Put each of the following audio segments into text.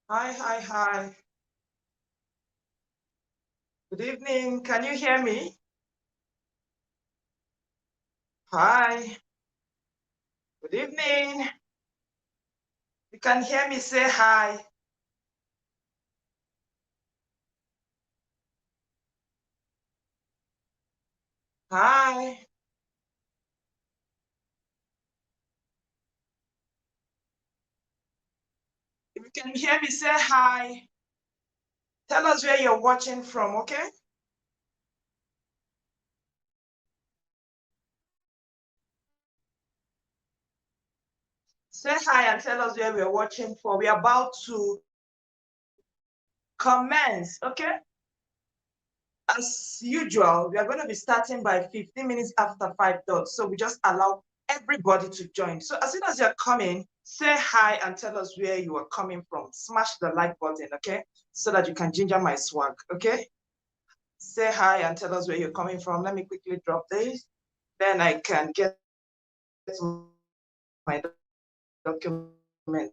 Hi, hi, hi. Good evening. Can you hear me? Hi. Good evening. You can hear me, say hi. Hi. If you can hear me, say hi. Tell us where you're watching from, okay? Say hi and tell us where we're watching for. We're about to commence, okay? As usual, we are going to be starting by 15 minutes after 5 dots. So we just allow everybody to join. So as soon as you're coming, say hi and tell us where you are coming from. Smash the like button, okay? So that you can ginger my swag, okay? Say hi and tell us where you're coming from. Let me quickly drop this. Then I can get my document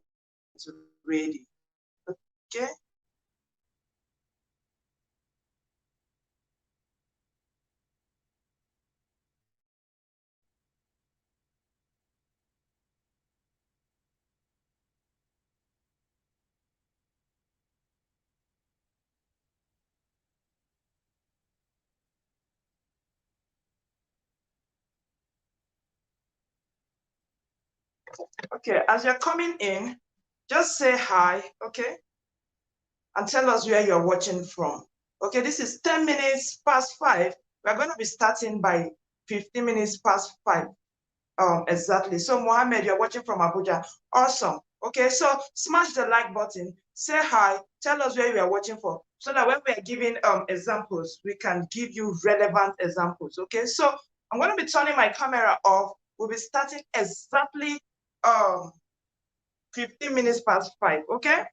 ready, okay? Okay, as you're coming in, just say hi, okay? And tell us where you're watching from. Okay, this is 10 minutes past 5. We're going to be starting by 15 minutes past 5. Exactly. So, Mohammed, you're watching from Abuja. Awesome. Okay, so smash the like button, say hi, tell us where you are watching for, so that when we are giving examples, we can give you relevant examples. Okay, so I'm going to be turning my camera off. We'll be starting exactly um 15 minutes past 5. Okay.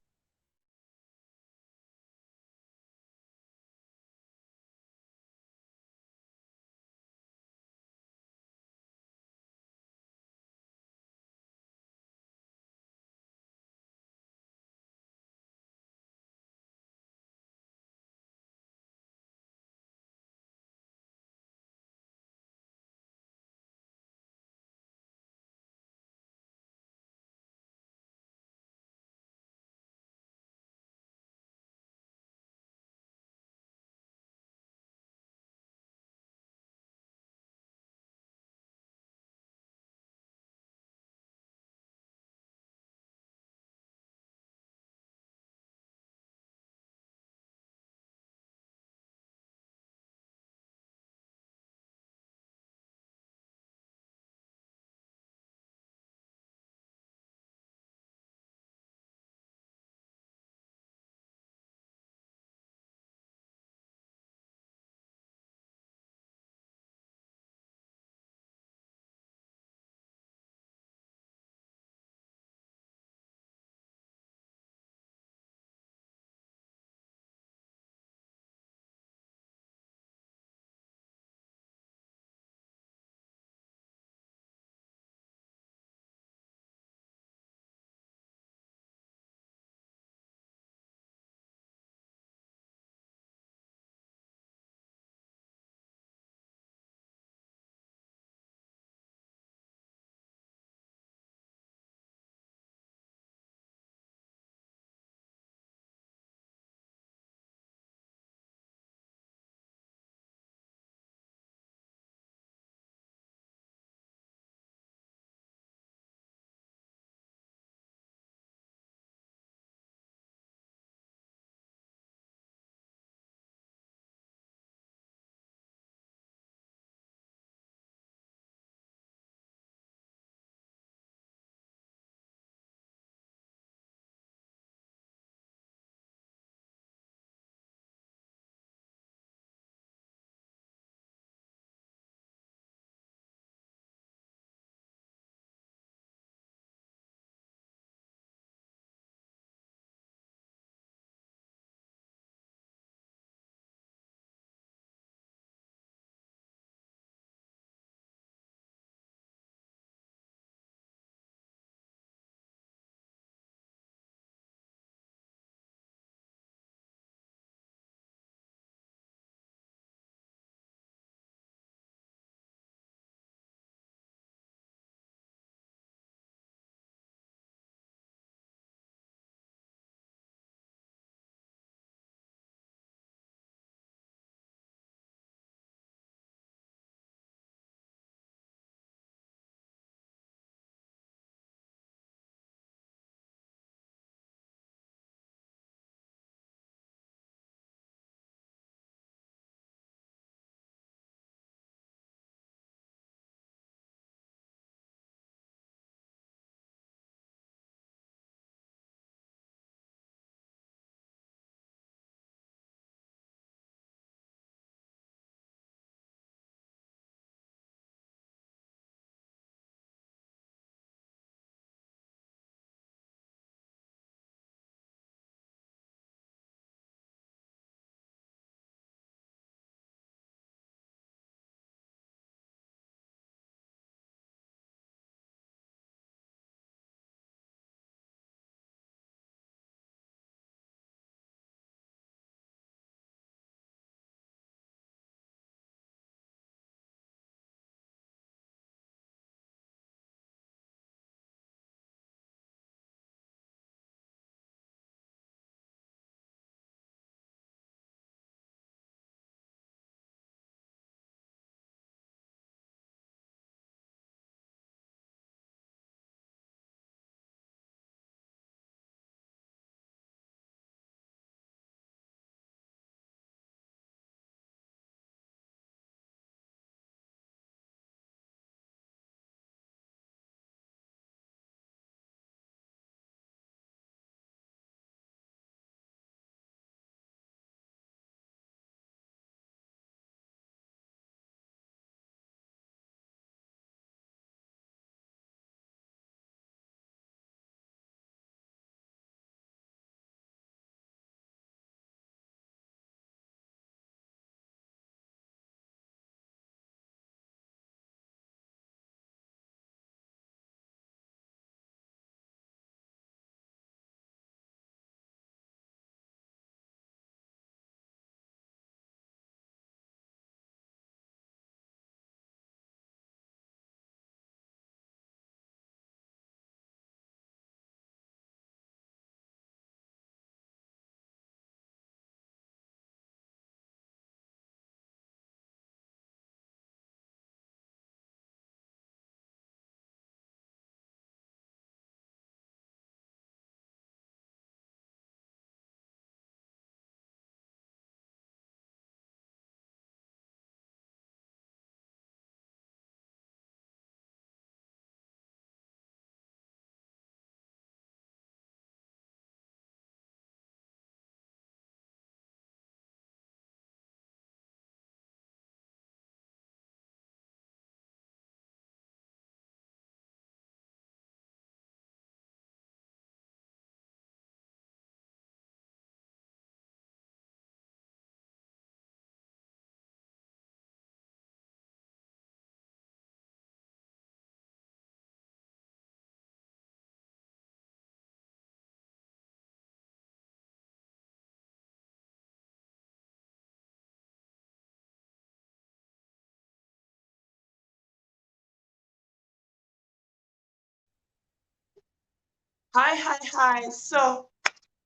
Hi. So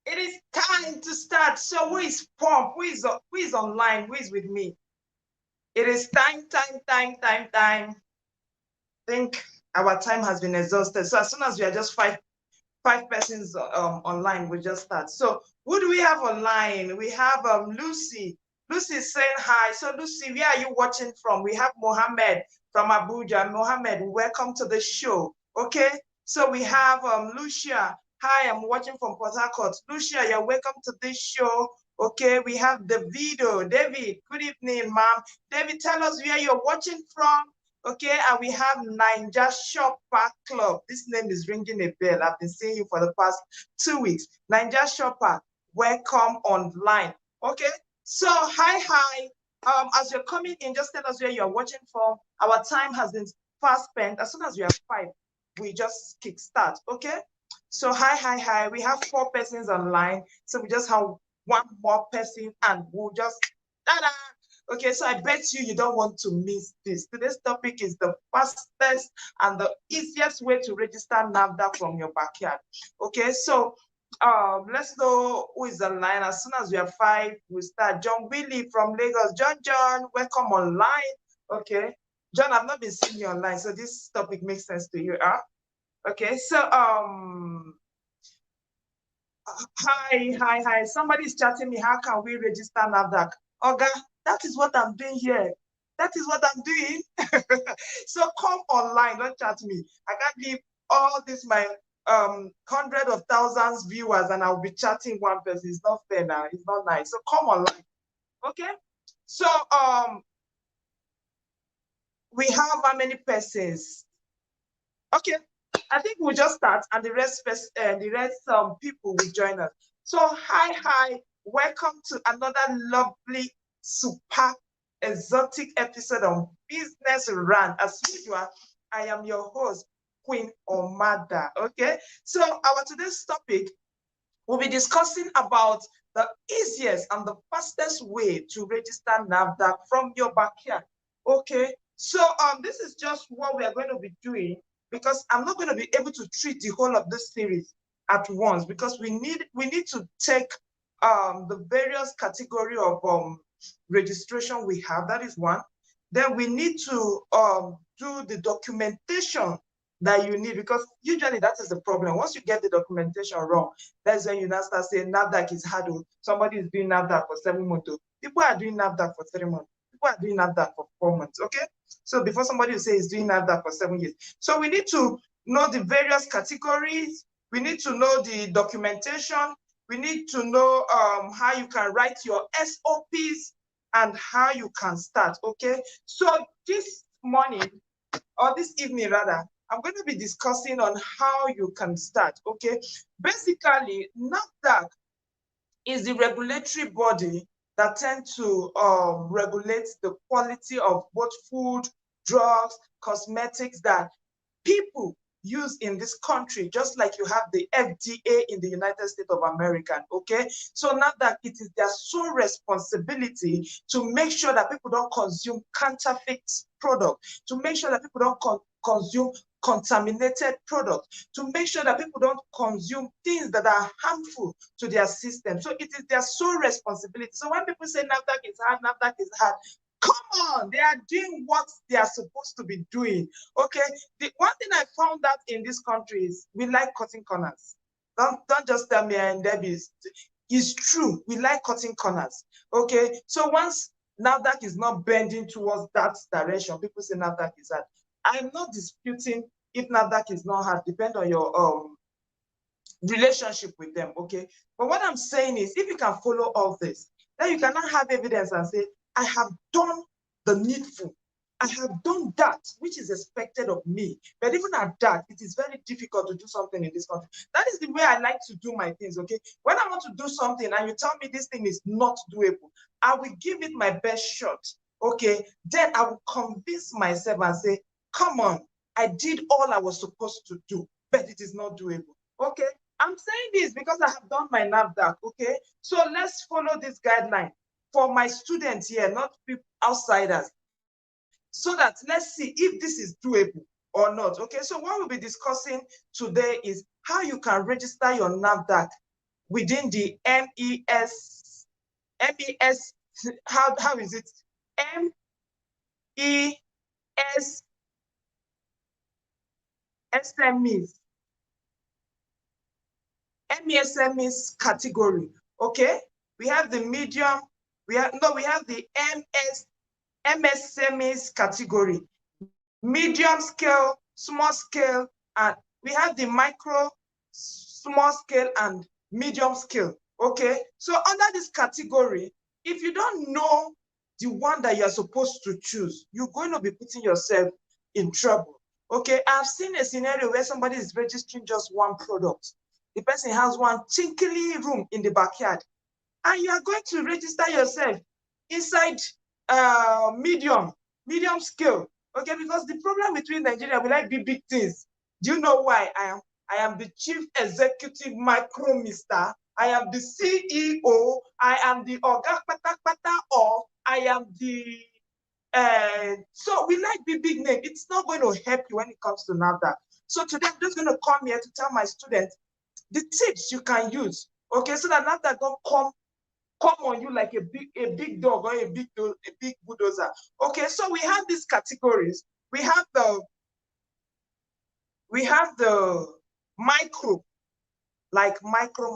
it is time to start. So who is Pump? Who is online? Who is with me? It is time. I think our time has been exhausted. So as soon as we are just five persons online, we just start. So who do we have online? We have Lucy. Lucy is saying hi. So Lucy, where are you watching from? We have Mohammed from Abuja. Mohammed, welcome to the show. Okay. So we have Lucia. Hi, I'm watching from Port Harcourt. Lucia, you're welcome to this show. Okay, we have Davido. David, good evening, ma'am. David, tell us where you're watching from. Okay, and we have Ninja Shopper Club. This name is ringing a bell. I've been seeing you for the past 2 weeks. Ninja Shopper, welcome online. Okay, so hi. As you're coming in, just tell us where you're watching from. Our time has been fast spent. As soon as we have 5, we just kickstart. Okay, so hi. We have 4 persons online, so we just have 1 more person, and we'll just ta-da! Okay, so I bet you don't want to miss this. Today's topic is the fastest and the easiest way to register NAFDAC from your backyard. Okay, so let's know who is online. As soon as we have 5, we start. John Willie from Lagos. John, welcome online. Okay, John, I've not been seeing you online, so this topic makes sense to you, huh? Okay, so hi. Somebody is chatting me. How can we register NAFDAC? Oga, that is what I'm doing here. That is what I'm doing. So come online, don't chat me. I can't leave all this my hundred of thousands viewers and I'll be chatting one person. It's not fair now. It's not nice. So come online. Okay. So we have how many persons? Okay, I think we'll just start, and the rest people will join us. So hi, welcome to another lovely, super exotic episode of Business Run. As usual, I am your host, Queen Omada. Okay, so our today's topic, we'll be discussing about the easiest and the fastest way to register NAFDAC from your backyard. Okay, so this is just what we are going to be doing, because I'm not going to be able to treat the whole of this series at once, because we need to take the various category of registration we have. That is one. Then we need to do the documentation that you need, because usually that is the problem. Once you get the documentation wrong, that's when you now start saying NAFDAC is hard. Somebody is doing NAFDAC for 7 months. People are doing NAFDAC for 3 months. People are doing NAFDAC for 4 months. Okay, so before somebody will say is doing NAFDAC for 7 years, so we need to know the various categories. We need to know the documentation. We need to know how you can write your SOPs and how you can start. Okay, so this morning, or this evening rather, I'm going to be discussing on how you can start. Okay, basically NAFDAC is the regulatory body that tend to regulate the quality of both food, drugs, cosmetics that people use in this country, just like you have the FDA in the United States of America. Okay, so now that it is their sole responsibility to make sure that people don't consume counterfeit products, to make sure that people don't consume contaminated products, to make sure that people don't consume things that are harmful to their system. So it is their sole responsibility. So when people say NAFDAC is hard, come on, they are doing what they are supposed to be doing. Okay, the one thing I found out in this country is we like cutting corners. Don't just tell me and Debbie, it's true. We like cutting corners. Okay, so once NAFDAC is not bending towards that direction, people say NAFDAC is hard. I'm not disputing if NAFDAC is not hard, depend on your relationship with them, okay? But what I'm saying is, if you can follow all this, then you cannot have evidence and say, I have done the needful. I have done that which is expected of me. But even at that, it is very difficult to do something in this country. That is the way I like to do my things, okay? When I want to do something and you tell me this thing is not doable, I will give it my best shot, okay? Then I will convince myself and say, come on, I did all I was supposed to do, but it is not doable, okay? I'm saying this because I have done my NAFDAC, okay? So let's follow this guideline for my students here, not people outsiders, so that let's see if this is doable, or not. Okay, so what we'll be discussing today is how you can register your NAFDAC within the MES, how is it? MES SMEs, MESMEs category. Okay, we have the medium, we have the MSMEs category, medium scale, small scale, and we have the micro, small scale, and medium scale. Okay, so under this category, if you don't know the one that you're supposed to choose, you're going to be putting yourself in trouble. Okay, I've seen a scenario where somebody is registering just one product. The person has one tinkly room in the backyard, and you are going to register yourself inside medium scale. Okay, because the problem between Nigeria, we like big things. Do you know why? I am the chief executive micro mister. I am the CEO. I am the Oga Pata, or I am the so we like big name. It's not going to help you when it comes to NAFDAC. So today I'm just going to come here to tell my students the tips you can use, okay, so that NAFDAC don't come on you like a big dog or a big bulldozer. Okay, so we have these categories. We have the micro, like micro,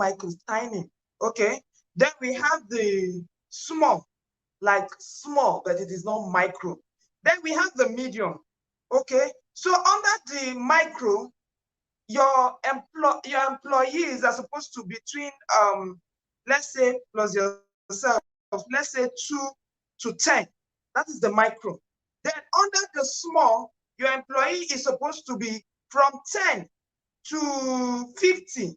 tiny. Okay, then we have the small, like small, but it is not micro. Then we have the medium. Okay, so under the micro, your employees are supposed to be between let's say plus yourself, let's say 2 to 10. That is the micro. Then under the small, your employee is supposed to be from 10 to 50.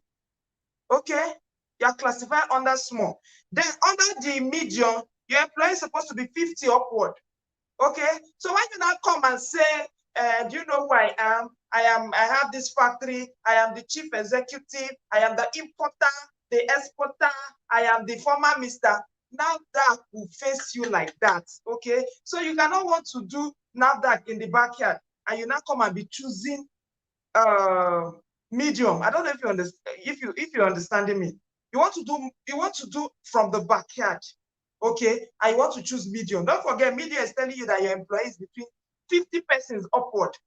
Okay, you are classified under small. Then under the medium, your employee is supposed to be 50 upward. Okay, so when you now come and say, do you know who I am? I have this factory. I am the chief executive. I am the importer, the exporter. I am the former Mr. NAFDAC will face you like that. Okay, so you cannot want to do NAFDAC in the backyard and you now come and be choosing medium. I don't know if you understand. If you're understanding me, you want to do from the backyard. Okay, and you want to choose medium. Don't forget, medium is telling you that your employee is between 50 persons upward.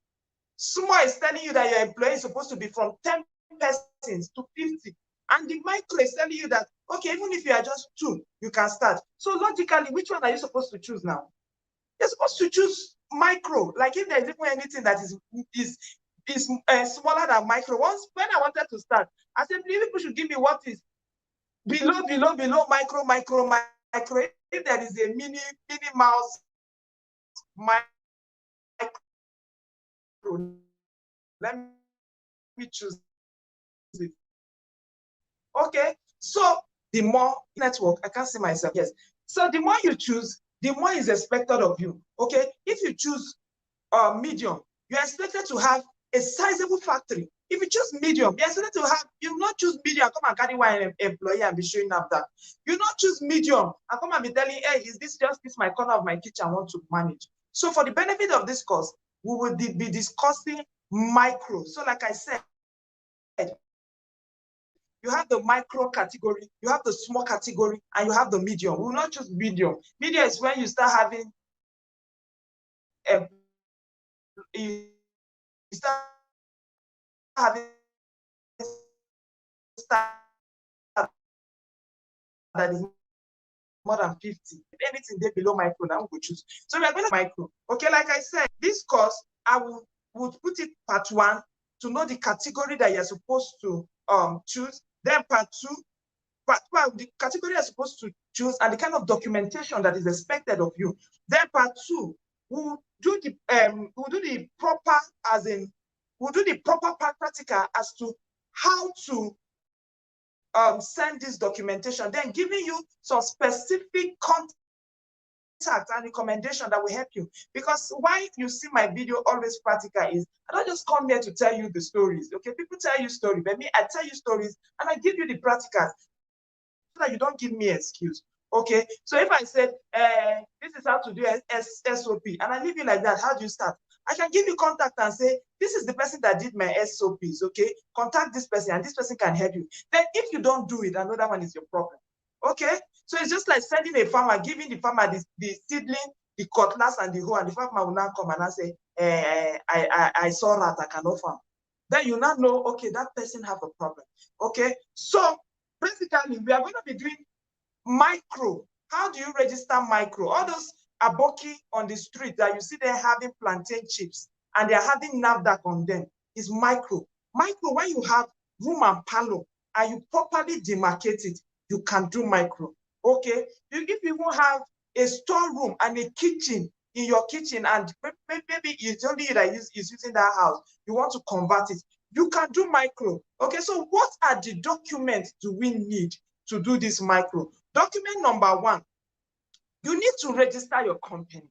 Small is telling you that your employee is supposed to be from 10 persons to 50. And the micro is telling you that, okay, even if you are just 2, you can start. So logically, which one are you supposed to choose now? You're supposed to choose micro. Like if there's even anything that is smaller than micro. Once when I wanted to start, I said, people should give me what is below, micro. If there is a mini mouse micro, let me choose it. Okay, so the more network, I can't see myself. Yes. So the more you choose, the more is expected of you. Okay, if you choose medium, you're expected to have a sizable factory. If you choose medium, you're expected to have, you not choose medium, come and carry one employee and be showing up that. You not choose medium and come and be telling, hey, is this just this my corner of my kitchen I want to manage? So for the benefit of this course, we will be discussing micro. So like I said, you have the micro category, you have the small category, and you have the medium. We will not choose medium. Medium is when you start having you start having staff that is more than 50. If anything there below micro, now we will choose. So we are going to micro. Okay, like I said, this course, I would put it part 1 to know the category that you're supposed to choose. Then part 2, the category you're supposed to choose and the kind of documentation that is expected of you. Then part 2, we'll do the proper, as in, we'll do the proper practical as to how to send this documentation, then giving you some specific contact and recommendation that will help you. Because why you see my video always practical is I don't just come here to tell you the stories. Okay, people tell you stories, but me, I tell you stories and I give you the practicals so that you don't give me an excuse. Okay, so if I said this is how to do SOP and I leave you like that, how do you start? I can give you contact and say, this is the person that did my SOPs, okay? Contact this person and this person can help you. Then if you don't do it, another one is your problem, okay? So it's just like sending a farmer, giving the farmer the seedling, the cutlass and the hoe, and the farmer will now come and I say, I saw rat, I cannot farm. Then you now know, okay, that person have a problem, okay? So basically, we are going to be doing micro. How do you register micro? All those aboki on the street that you see them having plantain chips and they're having NAFDAC on them is micro. Micro, when you have room and parlor and you properly demarcate it, you can do micro. Okay? If you even have a storeroom and a kitchen in your kitchen and maybe it's only you that is using that house, you want to convert it, you can do micro. Okay, so what are the documents do we need to do this micro? Document number one, you need to register your company,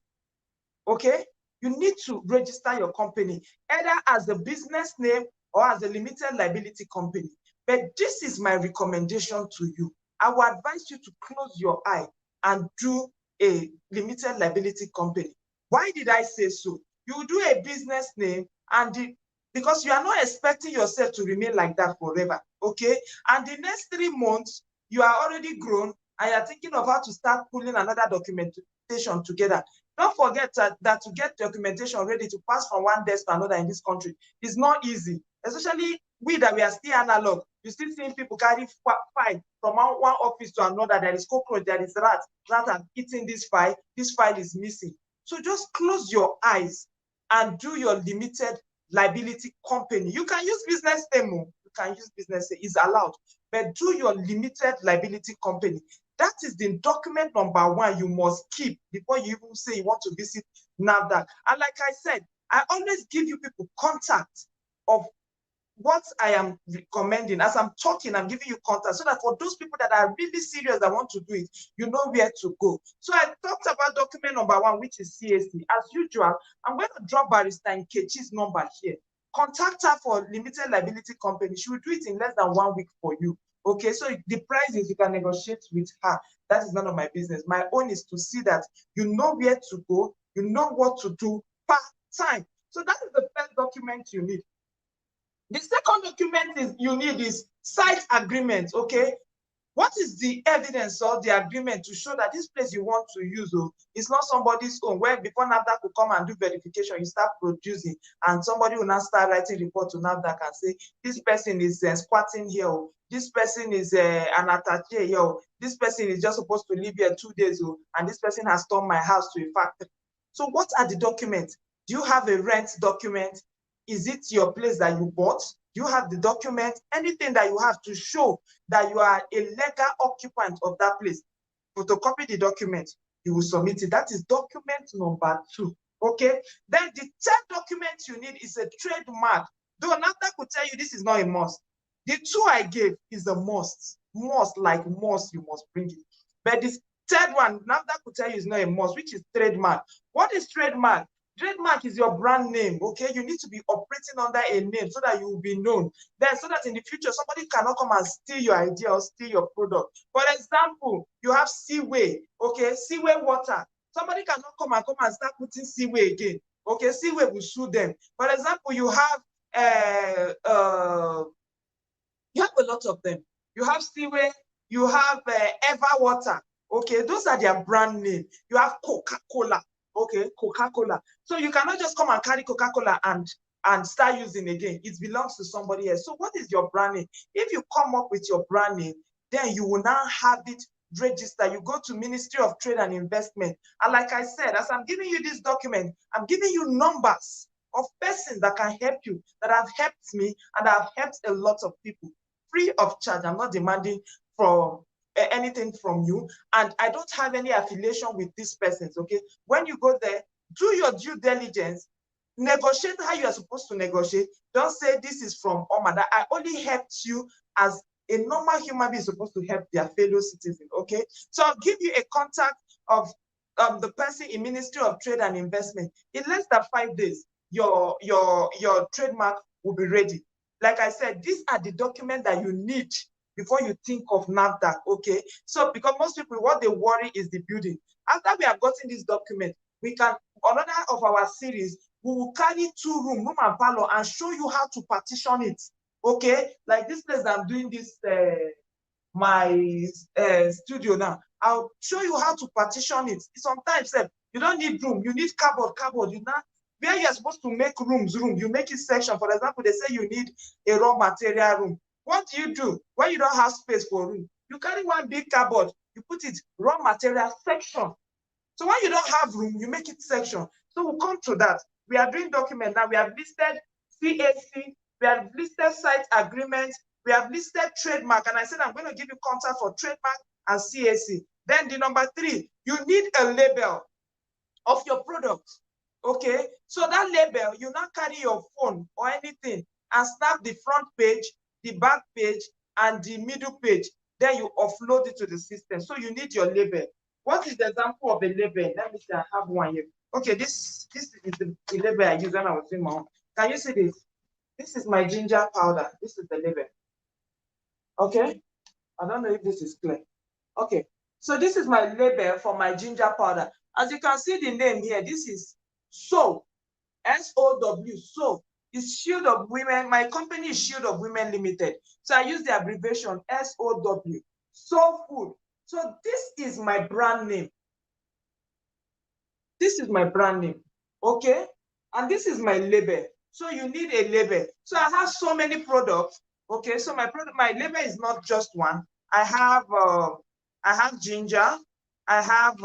okay? You need to register your company, either as a business name or as a limited liability company. But this is my recommendation to you. I will advise you to close your eye and do a limited liability company. Why did I say so? You do a business name and because you are not expecting yourself to remain like that forever, okay? And the next 3 months, you are already grown and you're thinking of how to start pulling another documentation together. Don't forget that to get documentation ready to pass from one desk to another in this country is not easy, especially we that we are still analog. You still seeing people carry file from one office to another. There is cockroach, there is rat have eaten this file is missing. So just close your eyes and do your limited liability company. You can use business name, you can use business name, it's allowed, but do your limited liability company. That is the document number one you must keep before you even say you want to visit NAFDAC. And like I said, I always give you people contact of what I am recommending. As I'm talking, I'm giving you contact so that for those people that are really serious that want to do it, you know where to go. So I talked about document number one, which is CAC. As usual, I'm going to drop Barrister Nkechi's number here. Contact her for limited liability company. She will do it in less than 1 week for you. Okay, so the prices you can negotiate with her. That is none of my business. My own is to see that you know where to go, you know what to do per time. So that is the first document you need. The second document you need is site agreement, okay? What is the evidence or the agreement to show that this place you want to use is not somebody's own, where before NAFDAC will come and do verification, you start producing, and somebody will now start writing report to NAFDAC and say, this person is squatting here, this person is an attaché here, this person is just supposed to live here 2 days, and this person has turned my house to a factory. So what are the documents? Do you have a rent document? Is it your place that you bought? Do you have the document? Anything that you have to show that you are a legal occupant of that place. Photocopy the document, you will submit it. That is document number 2. Okay. Then the third document you need is a trademark. Though NAFDAC could tell you this is not a must. The 2 I gave is a must. Must, like must, you must bring it. But this third one, NAFDAC could tell you is not a must, which is trademark. What is trademark? Trademark is your brand name, okay? You need to be operating under a name so that you will be known. Then so that in the future, somebody cannot come and steal your idea or steal your product. For example, you have Seaway, okay? Seaway water. Somebody cannot come and start putting Seaway again, okay? Seaway will sue them. For example, you have a lot of them. You have Seaway, you have Ever Water, okay? Those are their brand name. You have Coca-Cola. Okay, Coca-Cola. So you cannot just come and carry Coca-Cola and start using again. It belongs to somebody else. So what is your brand name? If you come up with your brand name, then you will now have it registered. You go to Ministry of Trade and Investment. And like I said, as I'm giving you this document, I'm giving you numbers of persons that can help you, that have helped me, and have helped a lot of people free of charge. I'm not demanding from anything from you, and I don't have any affiliation with these persons, okay? When you go there, do your due diligence, negotiate how you are supposed to negotiate. Don't say this is from Omada. I only helped you as a normal human being supposed to help their fellow citizen, okay? So I'll give you a contact of the person in Ministry of Trade and Investment. In less than 5 days, your trademark will be ready. Like I said, these are the documents that you need before you think of NAFDAC, okay? So because most people, what they worry is the building. After we have gotten this document, we can, another of our series, we will carry 2 room and parlor, and show you how to partition it. Okay, like this place that I'm doing this my studio now. I'll show you how to partition it. Sometimes you don't need room, you need cupboard. You know, where you're supposed to make room, you make it section. For example, they say you need a raw material room. What do when you don't have space for room? You carry one big cupboard, you put it raw material section. So when you don't have room, you make it section. So we'll come to that. We are doing document now. We have listed CAC, we have listed site agreements, we have listed trademark, and I said I'm going to give you contact for trademark and CAC. Then the number 3, you need a label of your product. Okay, so that label, you now carry your phone or anything and snap the front page, the back page, and the middle page. Then you offload it to the system. So you need your label. What is the example of a label? Let me see, I have one here. Okay, this is the label I used when I was doing my own. Can you see this? This is my ginger powder. This is the label. Okay, I don't know if this is clear. Okay, so this is my label for my ginger powder. As you can see the name here, this is SOW, S-O-W, SOW. It's Shield of Women. My company is Shield of Women Limited. So I use the abbreviation SOW, Soul Food. So this is my brand name. This is my brand name, okay? And this is my label. So you need a label. So I have so many products, okay? So my label is not just one. I have ginger, I have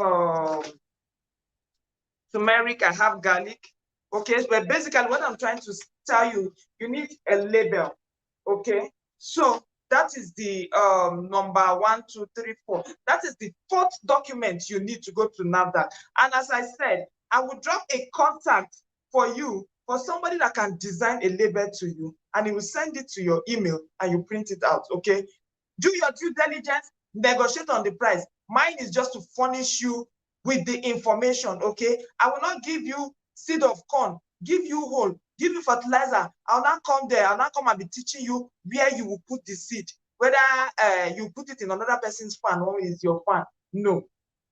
turmeric, I have garlic, okay? But basically what I'm trying to tell you, you need a label, okay? So that is the number 1, 2, 3, 4. That is the 4th document you need to go to NAFDAC. And as I said, I will drop a contact for you, for somebody that can design a label to you, and he will send it to your email and you print it out, okay? Do your due diligence, negotiate on the price. Mine is just to furnish you with the information, okay? I will not give you seed of corn, give you whole, give you fertilizer. I'll not come there. I'll not come and be teaching you where you will put the seed, whether you put it in another person's farm or is your farm. No.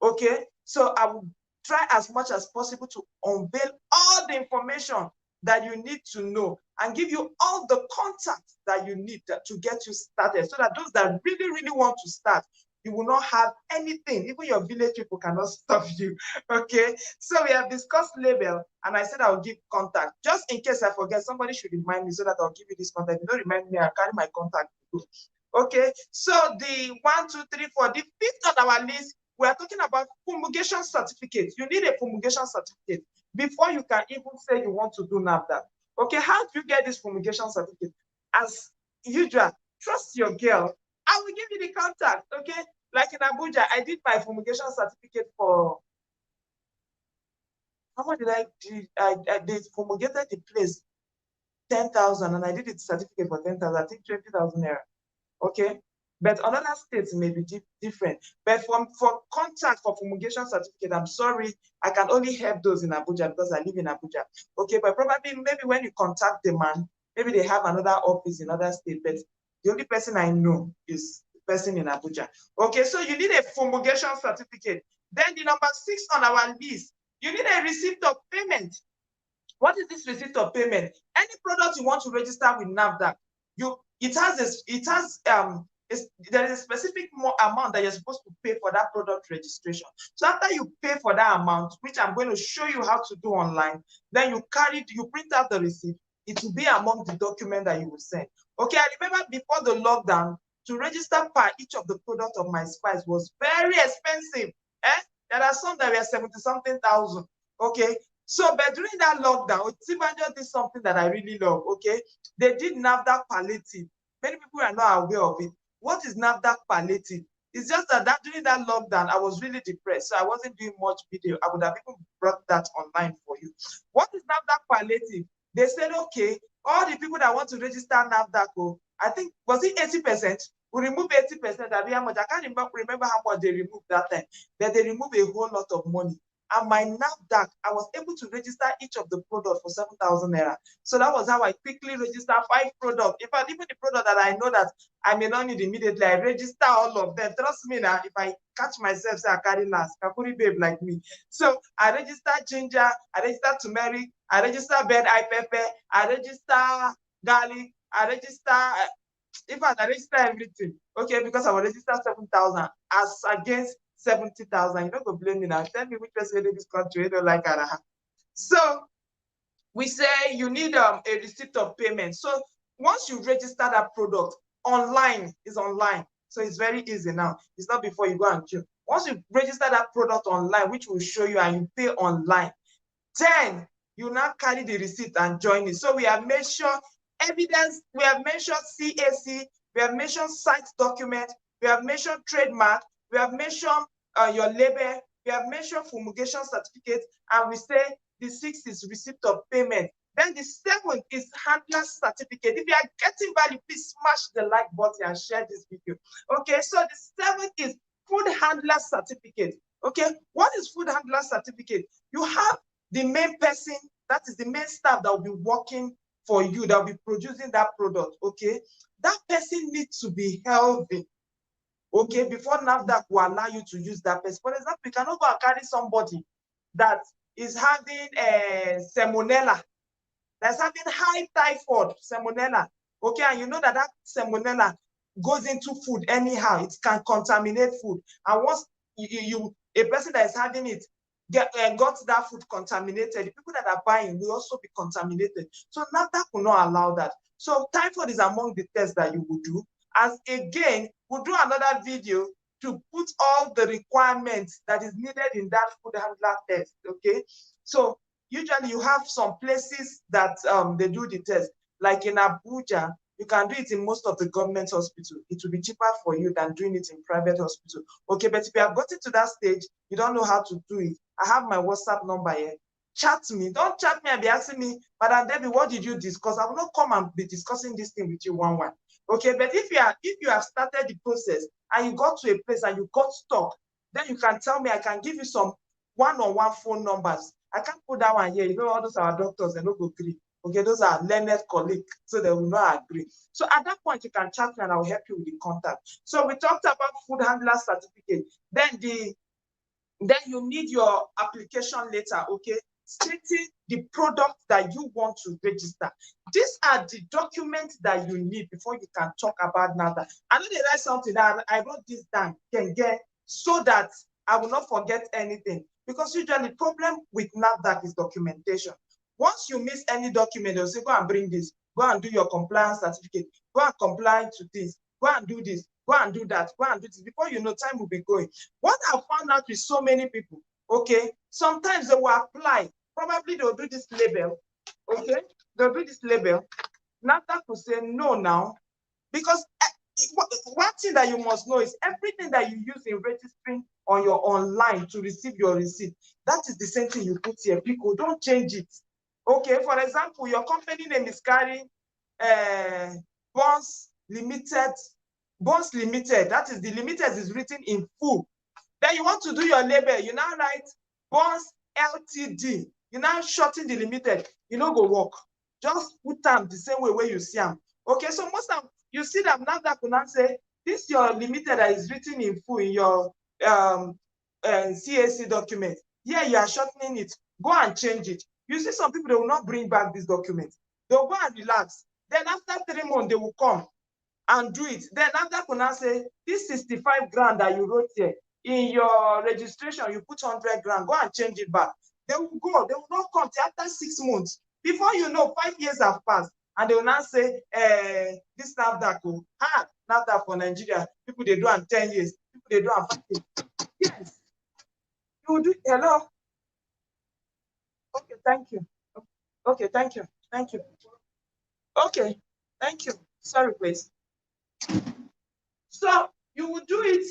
Okay. So I will try as much as possible to unveil all the information that you need to know and give you all the contacts that you need to get you started, so that those that really, really want to start, you will not have anything. Even your village people cannot stop you. Okay. So we have discussed label, and I said I'll give contact. Just in case I forget, somebody should remind me so that I'll give you this contact. If you don't remind me, I'll carry my contact. Okay. So the 1, 2, 3, 4, the 5th on our list, we are talking about fumigation certificate. You need a fumigation certificate before you can even say you want to do NAFDAC. Okay. How do you get this fumigation certificate? As usual, trust your girl. I will give you the contact, okay? Like in Abuja, I did my fumigation certificate for, how much did I do? I did fumigated the place 10,000, and I did the certificate for 10,000, I think 20,000 naira, okay? But another states may be different. But for contact for fumigation certificate, I'm sorry, I can only help those in Abuja because I live in Abuja, okay? But probably maybe when you contact the man, maybe they have another office in other states, but the only person I know is the person in Abuja. Okay, so you need a fumigation certificate. Then the number 6 on our list, you need a receipt of payment. What is this receipt of payment? Any product you want to register with NAFDAC, there is a specific amount that you're supposed to pay for that product registration. So after you pay for that amount, which I'm going to show you how to do online, then you print out the receipt. It will be among the document that you will send. Okay, I remember before the lockdown, to register per each of the products of my spice was very expensive. There are some that were 70-something thousand. Okay, so but during that lockdown, Tibanjo did something that I really love. Okay, they did NAFDAC palliative. Many people are not aware of it. What is NAFDAC palliative? It's just that during that lockdown, I was really depressed, so I wasn't doing much video. I would have even brought that online for you. What is NAFDAC palliative? They said, okay, all the people that want to register NAFDAC, I think, was it 80%? We remove 80%. I can't remember how much they removed that time, but they removed a whole lot of money. And my NAFDAC, I was able to register each of the products for 7,000 naira. So that was how I quickly registered 5 products. In fact, even the product that I know that I may not need immediately, I register all of them. Trust me now, if I catch myself, say I carry last, Kakuri babe like me. So I registered ginger, I registered turmeric, I register bed eye pepper, I register garlic, I register, in fact, I register everything, okay, because I will register 7,000 as against 70,000. You don't go blame me now. Tell me which person in this country you don't like Araha. So we say you need a receipt of payment. So once you register that product online, is online. So it's very easy now. It's not before you go and queue. Once you register that product online, which will show you and you pay online, then you now carry the receipt and join it. So we have made sure evidence, we have mentioned CAC, we have mentioned site document, we have mentioned trademark, we have mentioned your label, we have mentioned fumigation certificate, and we say the 6th is receipt of payment. Then the 7th is handler certificate. If you are getting value, please smash the like button and share this video. Okay, so the 7th is food handler certificate. Okay, what is food handler certificate? You have the main person, that is the main staff that will be working for you, that will be producing that product, okay? That person needs to be healthy, okay, before NAFDAC will allow you to use that person. For example, you cannot go and carry somebody that is having salmonella, that's having high typhoid, salmonella, okay, and you know that that salmonella goes into food anyhow, it can contaminate food, and once a person that is having it got that food contaminated, the people that are buying will also be contaminated. So NAFDAC will not allow that. So typhoid is among the tests that you will do. As again, we'll do another video to put all the requirements that is needed in that food handler test, okay? So usually you have some places that they do the test, like in Abuja, you can do it in most of the government hospitals. It will be cheaper for you than doing it in private hospital. Okay, but if you have gotten to that stage, you don't know how to do it, I have my WhatsApp number here. Chat me. Don't chat me and be asking me, Madam Debbie, what did you discuss? I will not come and be discussing this thing with you one-one. Okay, but if you have started the process and you got to a place and you got stuck, then you can tell me. I can give you some one-on-one phone numbers. I can't put that one here. You know, all those are doctors, they don't go agree. Okay, those are learned colleagues, so they will not agree. So at that point, you can chat me and I will help you with the contact. So we talked about food handler certificate. Then you need your application letter, okay, stating the product that you want to register. These are the documents that you need before you can talk about NAFDAC. I know they write something that I wrote this down, so that I will not forget anything. Because usually the problem with NAFDAC is documentation. Once you miss any document, they'll say, go and bring this, go and do your compliance certificate, go and comply to this, go and do this, go and do that, go and do this. Before you know, time will be going. What I found out with so many people, okay, sometimes they will apply, probably they'll do this label, okay, they'll do this label. NAFDAC will say no now, because one thing that you must know is everything that you use in registering on your online to receive your receipt, that is the same thing you put here. People don't change it. Okay, for example, your company name is carrying Bonds Limited. Bonds Limited, that is the limited is written in full. Then you want to do your label, you now write Bonds Ltd. You now shorten the limited, you know, go work. Just put them the same way where you see them. Okay, so most of you see them now that could not say this your limited that is written in full in your CAC document. Yeah, you are shortening it. Go and change it. You see some people, they will not bring back this document. They'll go and relax. Then after 3 months, they will come and do it. Then after could not say this 65 grand that you wrote here in your registration, you put 100 grand. Go and change it back. They will go. They will not come till after 6 months. Before you know, 5 years have passed. And they will now say, this NAFDAC, NAFDAC for Nigeria, people they do on 10 years, people they do on 5 years. Yes. You will do, hello? Okay, thank you. Okay, thank you. Thank you. Okay, thank you. Sorry, please. So you will do it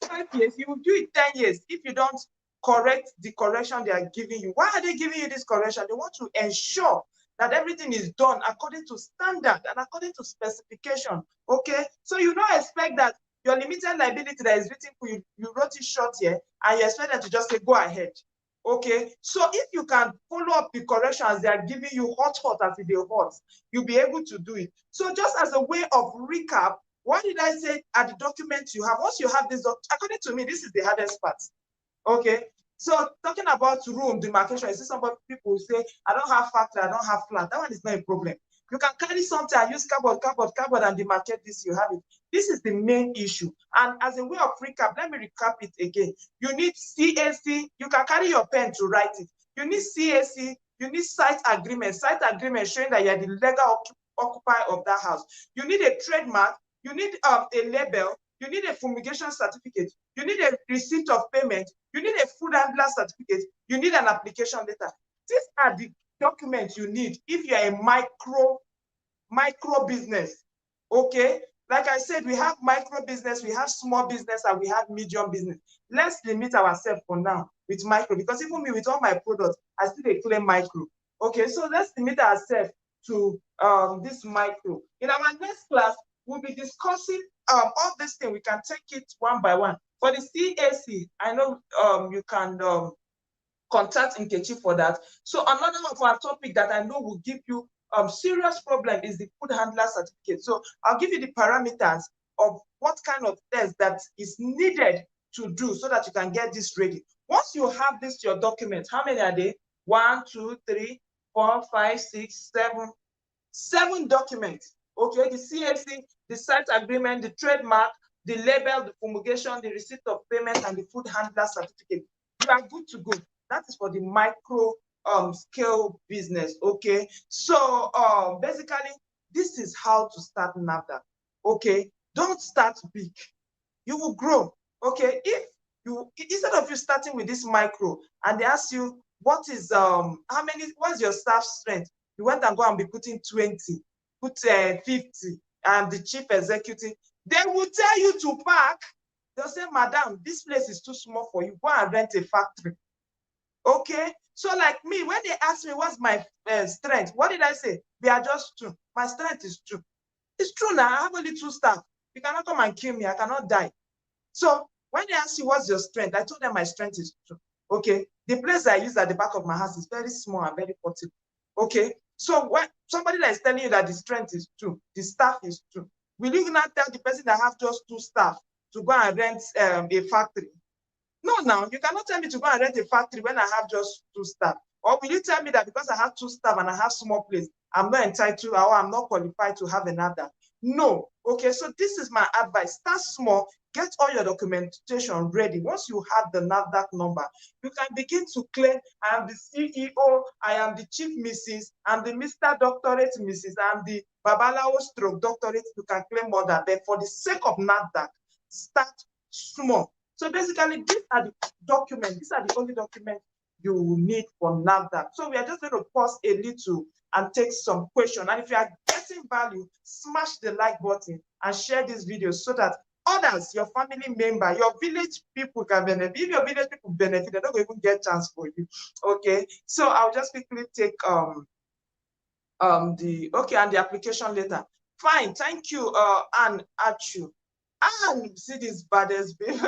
5 years, you will do it 10 years if you don't correct the correction they are giving you. Why are they giving you this correction? They want to ensure that everything is done according to standard and according to specification. Okay, so you don't expect that your limited liability that is written for you, you wrote it short here, and you expect them to just say go ahead. Okay, so if you can follow up the corrections they are giving you hot as if they're hot, you'll be able to do it. So just as a way of recap, what did I say at the document you have? Once you have this, according to me, this is the hardest part. Okay, So talking about room demarcation, you see some people say, I don't have factory, I don't have flat. That one is not a problem. You can carry something and use cardboard and demarcate this, you have it. This is the main issue. And as a way of recap, let me recap it again. You need CAC, you can carry your pen to write it. You need CAC, you need site agreement showing that you are the legal occupier of that house. You need a trademark, you need a label, you need a fumigation certificate, you need a receipt of payment, you need a food handler certificate, you need an application letter. These are the documents you need if you are a micro business. Okay, like I said, we have micro business, we have small business, and we have medium business. Let's limit ourselves for now with micro, because even me with all my products, I still claim micro. Okay, so let's limit ourselves to this micro. In our next class, we'll be discussing all these things. We can take it one by one. For the CAC, I know you can contact Nkechi for that. So another of our topic that I know will give you serious problem is the food handler certificate. So I'll give you the parameters of what kind of test that is needed to do so that you can get this ready. Once you have this, your document, how many are they? 1, 2, 3, 4, 5, 6, 7. 7 documents. Okay, the CAC, the site agreement, the trademark, the label, the fumigation, the receipt of payment, and the food handler certificate. You are good to go. That is for the micro scale business. Okay, so basically, this is how to start NAFDAC. Okay, don't start big. You will grow. Okay, if you, instead of you starting with this micro and they ask you what is what's your staff strength, you went and go and be putting 20, put 50, and the chief executive, they will tell you to pack. They'll say, madam, this place is too small for you. Go and rent a factory. Okay, so like me, when they ask me what's my strength, what did I say? They are just 2. My strength is 2. It's true now. I have only 2 staff. You cannot come and kill me. I cannot die. So when they ask you what's your strength, I told them my strength is 2. Okay, the place I use at the back of my house is very small and very portable. Okay, so when somebody that is telling you that the strength is 2, the staff is 2, will you not tell the person that have just 2 staff to go and rent a factory? No, now you cannot tell me to go and rent a factory when I have just 2 staff. Or will you tell me that because I have 2 staff and I have small place, I'm not entitled or I'm not qualified to have another? No. Okay, so this is my advice. Start small, get all your documentation ready. Once you have the NAFDAC number, you can begin to claim, I am the CEO, I am the chief Mrs., I'm the Mr. Doctorate Mrs., I'm the Babalawo stroke doctorate. You can claim more than that. For the sake of NAFDAC, start small. So basically, these are the documents. These are the only documents you will need for NAFDAC. So we are just going to pause a little and take some questions. And if you are getting value, smash the like button and share this video so that others, your family member, your village people can benefit. If your village people benefit, they don't even get chance for you. Okay. So I'll just quickly take and the application letter. Fine. Thank you, Anne Achu. And see this baddest babe.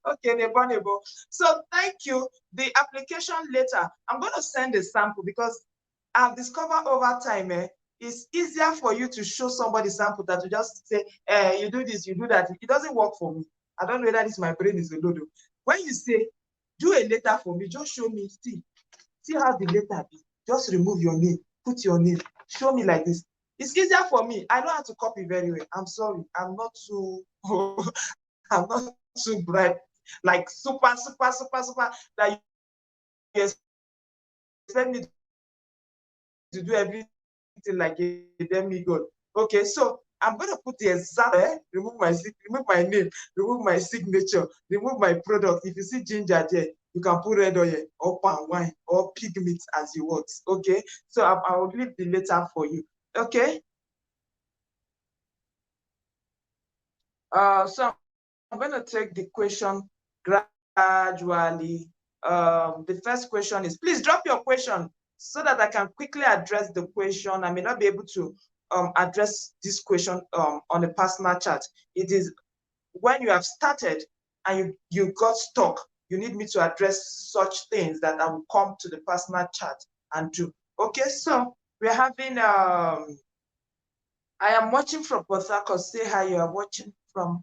Okay, nebo. So thank you. The application letter, I'm going to send a sample because I've discovered over time, it's easier for you to show somebody sample than to just say, you do this, you do that. It doesn't work for me. I don't know whether this my brain is a lodo. When you say, do a letter for me, just show me, see how the letter be. Just remove your name, put your name, show me like this. It's easier for me. I know how to copy very well. I'm sorry. I'm not too, I'm not too bright. Like super, that you expect me to do everything like a demigod. Okay, so I'm going to put the exact, remove my name, remove my signature, remove my product. If you see ginger there, you can put red oil or palm wine or pig meat as you want. Okay, so I will leave the letter for you. Okay. So I'm going to take the question gradually. The first question is, please drop your question so that I can quickly address the question. I may not be able to address this question on a personal chat. It is when you have started and you got stuck, you need me to address such things that I will come to the personal chat and do. Okay, so we're having, I am watching from Port Harcourt. Say hi, you are watching from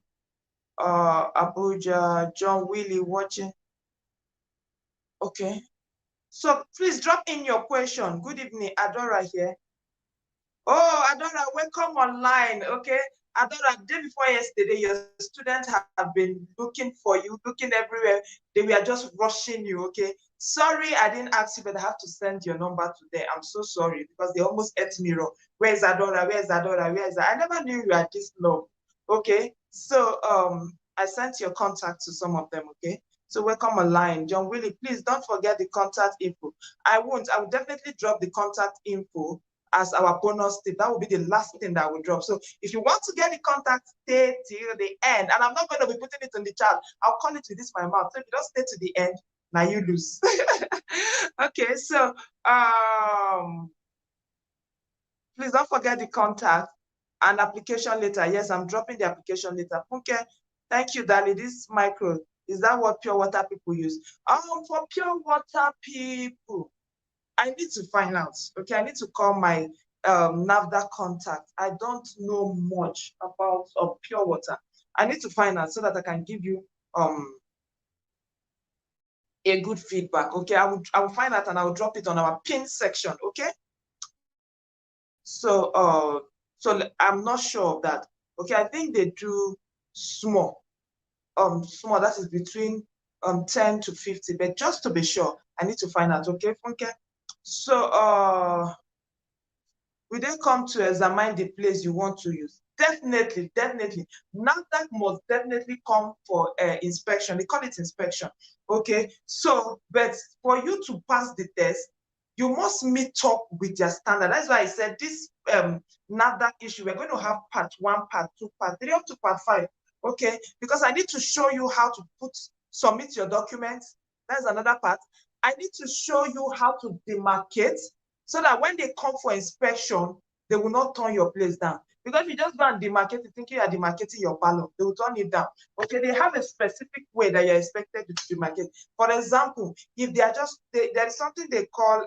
Abuja. John Willie watching. Okay. So please drop in your question. Good evening, Adora here. Oh, Adora, welcome online. Okay. Adora, day before yesterday, your students have been looking for you, looking everywhere. They were just rushing you. Okay. Sorry, I didn't ask you, but I have to send your number to them. I'm so sorry because they almost ate me raw. Where's Adora? Where's Adora? Where's that? I never knew you had this low. Okay. So I sent your contact to some of them. Okay. So welcome online. John Willie, please don't forget the contact info. I won't. I will definitely drop the contact info as our bonus tip. That will be the last thing that will drop. So if you want to get the contact, stay till the end. And I'm not going to be putting it in the chat. I'll call it with this my mouth. So if you don't stay to the end, now you lose. Okay, so please don't forget the contact and application letter. Yes, I'm dropping the application letter. Okay, thank you, Dali. This micro, is that what pure water people use? For pure water people, I need to find out. Okay, I need to call my NAFDAC contact. I don't know much about pure water. I need to find out so that I can give you a good feedback. Okay, I will find out and I will drop it on our pin section. Okay. So so I'm not sure of that. Okay, I think they do small. Small, that is between 10 to 50, but just to be sure, I need to find out. Okay, Funke. So we then come to examine the place you want to use. Definitely. NAFDAC must definitely come for inspection. They call it inspection. Okay. So, but for you to pass the test, you must meet up with their standard. That's why I said this NAFDAC issue, we're going to have part 1, part 2, part 3, up to part 5. Okay. Because I need to show you how to submit your documents. That's another part. I need to show you how to demarcate, so that when they come for inspection, they will not turn your place down. Because if you just go and demarcate, thinking you are demarcating your ballot, they will turn it down. Okay, they have a specific way that you're expected to demarcate. For example, if they are just, there is something they call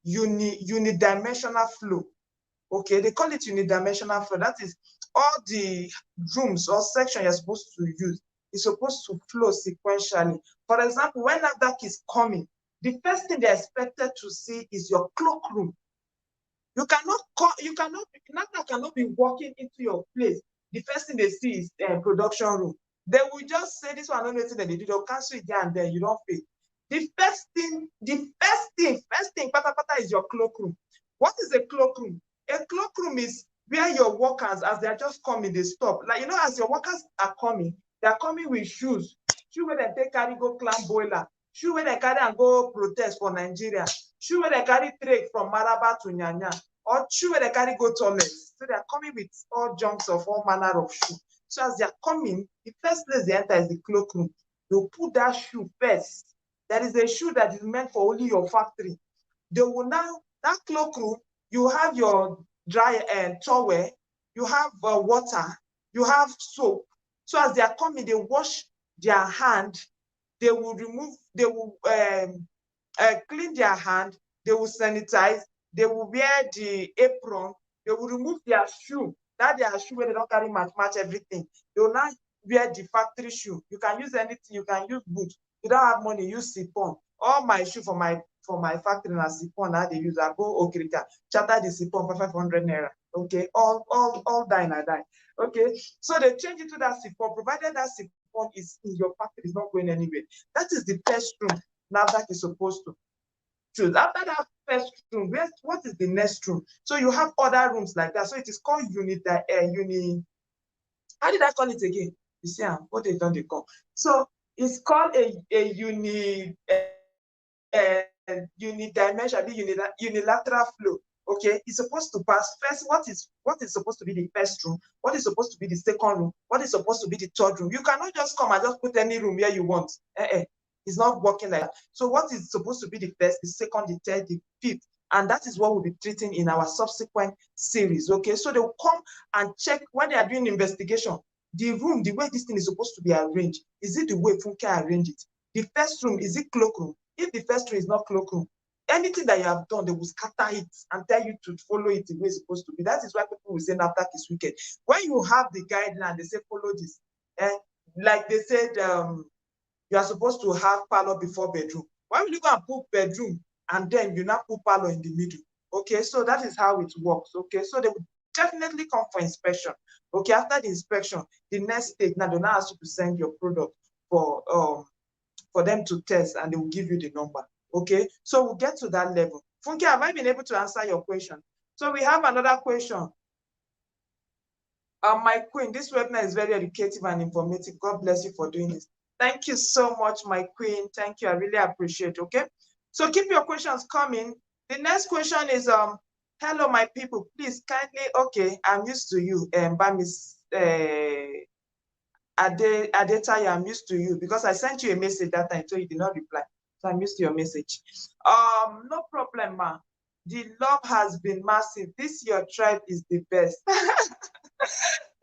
unidimensional flow. Okay, they call it unidimensional flow. That is, all the rooms or section you're supposed to use is supposed to flow sequentially. For example, when NAFDAC is coming, the first thing they're expected to see is your cloakroom. NAFDAC cannot be walking into your place. The first thing they see is production room. They will just say this one, I don't know anything that they do. They'll cancel it there and then you don't pay. The first thing, pata is your cloakroom. What is a cloakroom? A cloakroom is where your workers, as they are just coming, they stop. Like, you know, as your workers are coming, they are coming with shoes where they take carry go climb boiler, shoe where they carry and go protest for Nigeria, shoe where they carry trade from Maraba to Nyanya, or shoe where they carry go toilet. So they are coming with all junks of all manner of shoe. So as they are coming, the first place they enter is the cloakroom. They'll put that shoe first. There is a shoe that is meant for only your factory. They will now, that cloakroom, you have your dry towel, you have water, you have soap. So as they are coming, they wash their hand, they will clean their hand, they will sanitize, they will wear the apron, they will remove their shoe, that their shoe where they don't carry match everything. They will now wear the factory shoe. You can use anything, you can use boots. You don't have money, use sipon. All my shoe for my factory na sipon that they use. I go Okrika, charter the sipon for 500 naira. Okay, all die na die. Okay, so they change it to that sipon, provided that sipon is in your factory, is not going anywhere. That is the first room NAFDAC is supposed to choose. After that first room, what is the next room? So you have other rooms like that. So it is called how did I call it again? You see, what they done they call. So it's called a unilateral flow. Okay, it's supposed to pass first. What is supposed to be the first room? What is supposed to be the second room? What is supposed to be the third room? You cannot just come and just put any room where you want. It's not working like that. So what is supposed to be the first, the second, the third, the fifth, and that is what we'll be treating in our subsequent series. Okay, so they'll come and check when they are doing investigation. The room, the way this thing is supposed to be arranged, is it the way Funke arranged it? The first room, is it cloakroom? If the first room is not cloakroom, anything that you have done, they will scatter it and tell you to follow it the way it's supposed to be. That is why people will say NAFDAC is wicked. When you have the guideline, they say follow this. Like they said, you are supposed to have parlor before bedroom. Why will you go and put bedroom and then you not put parlor in the middle? Okay, so that is how it works. Okay, so they will definitely come for inspection. Okay, after the inspection, the next stage, now they now ask you to send your product for them to test, and they will give you the number. Okay, so we'll get to that level. Funke, have I been able to answer your question? So we have another question. My queen, this webinar is very educative and informative. God bless you for doing this. Thank you so much, my queen. Thank you. I really appreciate it. Okay, so keep your questions coming. The next question is hello, my people. Please kindly, okay, I'm used to you, by Miss Adetaya, I'm used to you because I sent you a message that time, so you did not reply. So I'm used to your message. No problem, ma. The love has been massive. This your tribe is the best.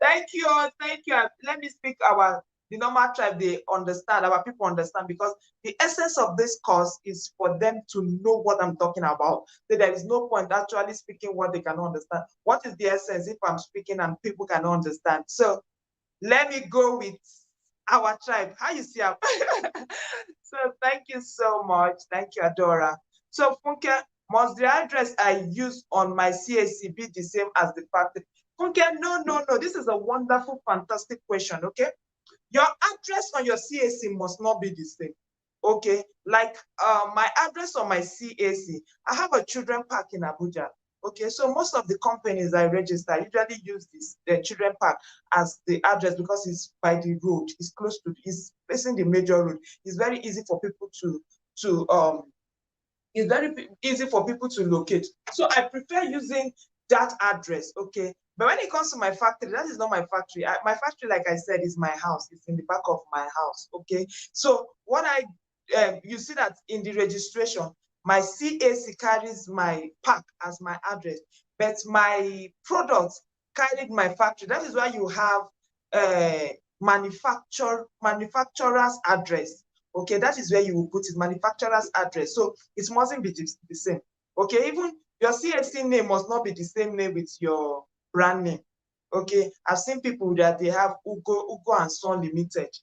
Thank you, thank you. Let me speak the normal tribe. They understand, our people understand, because the essence of this course is for them to know what I'm talking about. So there is no point actually speaking what they cannot understand. What is the essence if I'm speaking and people cannot understand? So let me go with our tribe. How you see? So thank you so much. Thank you, Adora. So Funke, must the address I use on my CAC be the same as the factory? Funke, no. This is a wonderful, fantastic question. Okay, your address on your CAC must not be the same. Okay, like my address on my CAC, I have a children park in Abuja. Okay, so most of the companies I register usually use the children park as the address because it's by the road, it's close to, it's facing the major road. It's very easy for people it's very easy for people to locate. So I prefer using that address. Okay, but when it comes to my factory, that is not my factory. My factory, like I said, is my house. It's in the back of my house. Okay, so what you see that in the registration, my CAC carries my park as my address, but my products carried my factory. That is why you have manufacturer's address. Okay, that is where you will put it, manufacturer's address. So it mustn't be the same. Okay, even your CAC name must not be the same name with your brand name. Okay, I've seen people that they have Ugo and Son Limited.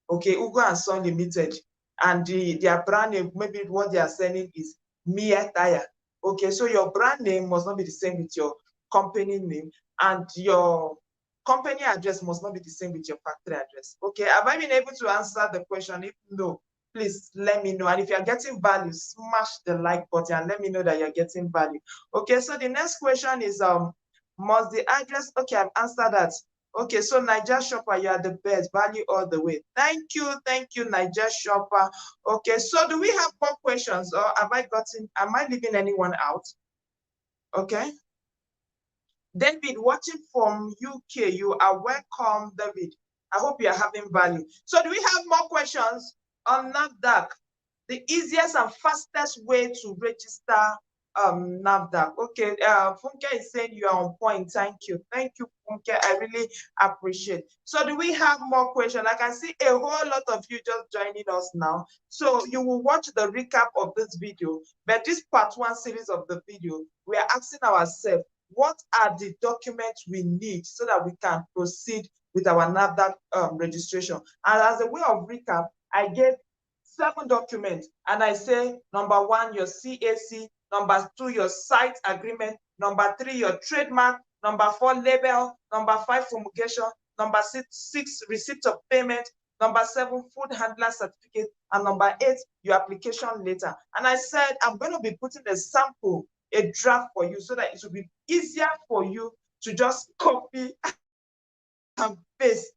Okay, Ugo and Son Limited, and their brand name, maybe what they are selling is Mia Tire. Okay, so your brand name must not be the same with your company name, and your company address must not be the same with your factory address. Okay, have I been able to answer the question? If no, please let me know. And if you're getting value, smash the like button and let me know that you're getting value. Okay, so the next question is must the address, okay, I've answered that. Okay, so Niger Shopper, you are the best, value all the way. Thank you, Niger Shopper. Okay, so do we have more questions, or am I leaving anyone out? Okay. David, watching from UK, you are welcome, David. I hope you are having value. So do we have more questions on NAFDAC? The easiest and fastest way to register NAFDAC. Okay, Funke is saying you are on point. Thank you, Funke. I really appreciate. So do we have more questions? I can see a whole lot of you just joining us now. So you will watch the recap of this video, but this part one series of the video, we are asking ourselves, what are the documents we need so that we can proceed with our NAFDAC registration? And as a way of recap, I gave 7 documents, and I say, number 1, your CAC, number 2, your site agreement, number 3, your trademark, number 4, label, number 5, promulgation, number 6, receipt of payment, number 7, food handler certificate, and number 8, your application letter. And I said, I'm going to be putting a sample, a draft for you so that it will be easier for you to just copy and paste.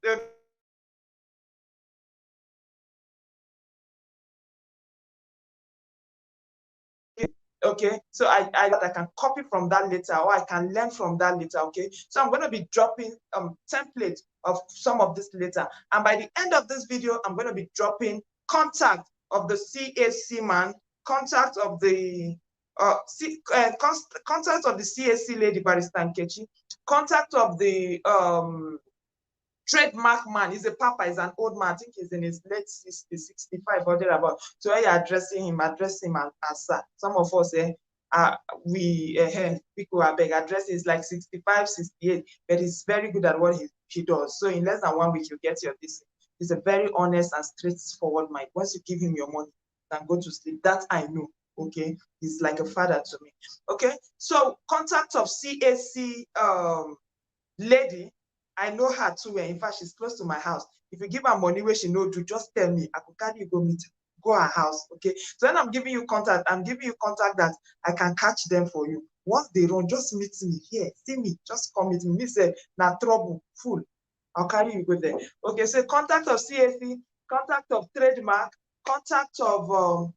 Okay, so I can copy from that later, or I can learn from that later. Okay, so I'm going to be dropping templates of some of this later, and by the end of this video, I'm going to be dropping contact of the CAC man, contact of the contact of the CAC lady, Barrister Nkechi, contact of the trademark man. He's a papa, he's an old man. I think he's in his late 60s, 65 or thereabout. So when you're addressing him as sir. Some of us people are beg addressing is like 65, 68, but he's very good at what he does. So in less than 1 week, you get your this. He's a very honest and straightforward mind. Once you give him your money, you can go to sleep. That I know. Okay, he's like a father to me. Okay, so contact of CAC lady, I know her too well. In fact, she's close to my house. If you give her money where she no do, just tell me. I could carry you go meet her, go her house. Okay. So then I'm giving you contact. I'm giving you contact that I can catch them for you. Once they run, just meet me here. See me. Just come meet me. Me say, na trouble, full. I'll carry you go there. Okay. So contact of CAC, contact of trademark, contact of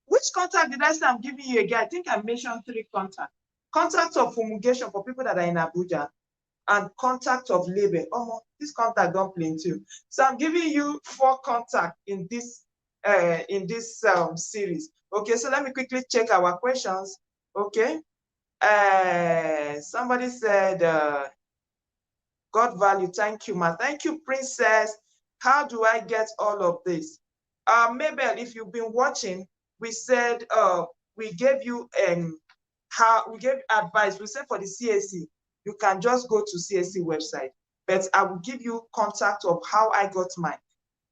which contact did I say I'm giving you again? I think I mentioned 3 contacts. Contact of fumigation for people that are in Abuja, and contact of labor. Oh, this contact don't play too. So I'm giving you 4 contacts in this series. Okay, so let me quickly check our questions. Okay. Somebody said, God value. Thank you, ma. Thank you, Princess. How do I get all of this? Mabel, if you've been watching, we said we gave you advice. We said for the CAC, you can just go to CAC website, but I will give you contact of how I got mine.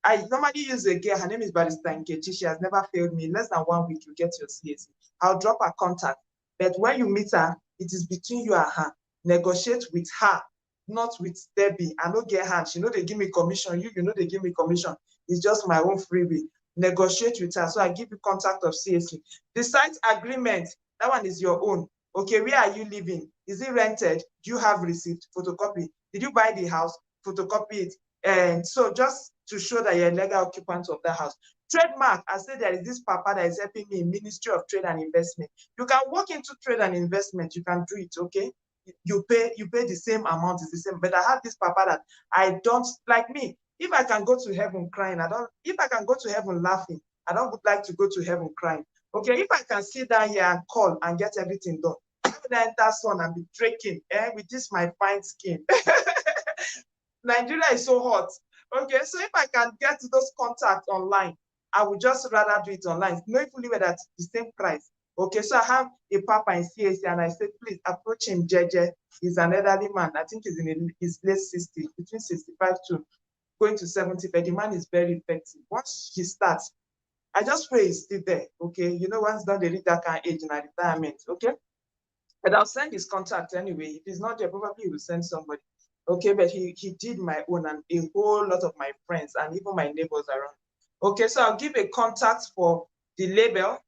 I normally use a girl. Her name is Barrister Nkechi. She has never failed me. In less than 1 week, you get your CAC. I'll drop her contact. But when you meet her, it is between you and her. Negotiate with her, not with Debbie. I don't get her. She know they give me commission. You know they give me commission. It's just my own freebie. Negotiate with her. So I give you contact of CAC. The site agreement, that one is your own. Okay, where are you living? Is it rented? Do you have receipt? Photocopy. Did you buy the house? Photocopy it. And so just to show that you're a legal occupant of the house. Trademark, I said there is this papa that is helping me in Ministry of Trade and Investment. You can walk into trade and investment, you can do it, okay? You pay the same amount, it's the same. But I have this papa that I don't, like me, if I can go to heaven crying, if I can go to heaven laughing, I don't would like to go to heaven crying. Okay, if I can sit down here and call and get everything done, I would enter sun and be drinking with this my fine skin. Nigeria is so hot. Okay, so if I can get those contacts online, I would just rather do it online. Not fully at the same price. Okay, so I have a papa in CAC and I said, please approach him, JJ. He's an elderly man. I think he's in his late 60s, between 65 to going to 70, but the man is very effective. Once he starts, I just pray he's still there. Okay, you know, once done, they reach that kind of age in a retirement. Okay, but I'll send his contact anyway. If he's not there, probably he will send somebody. Okay, but he did my own and a whole lot of my friends and even my neighbors around. Okay, so I'll give a contact for the label.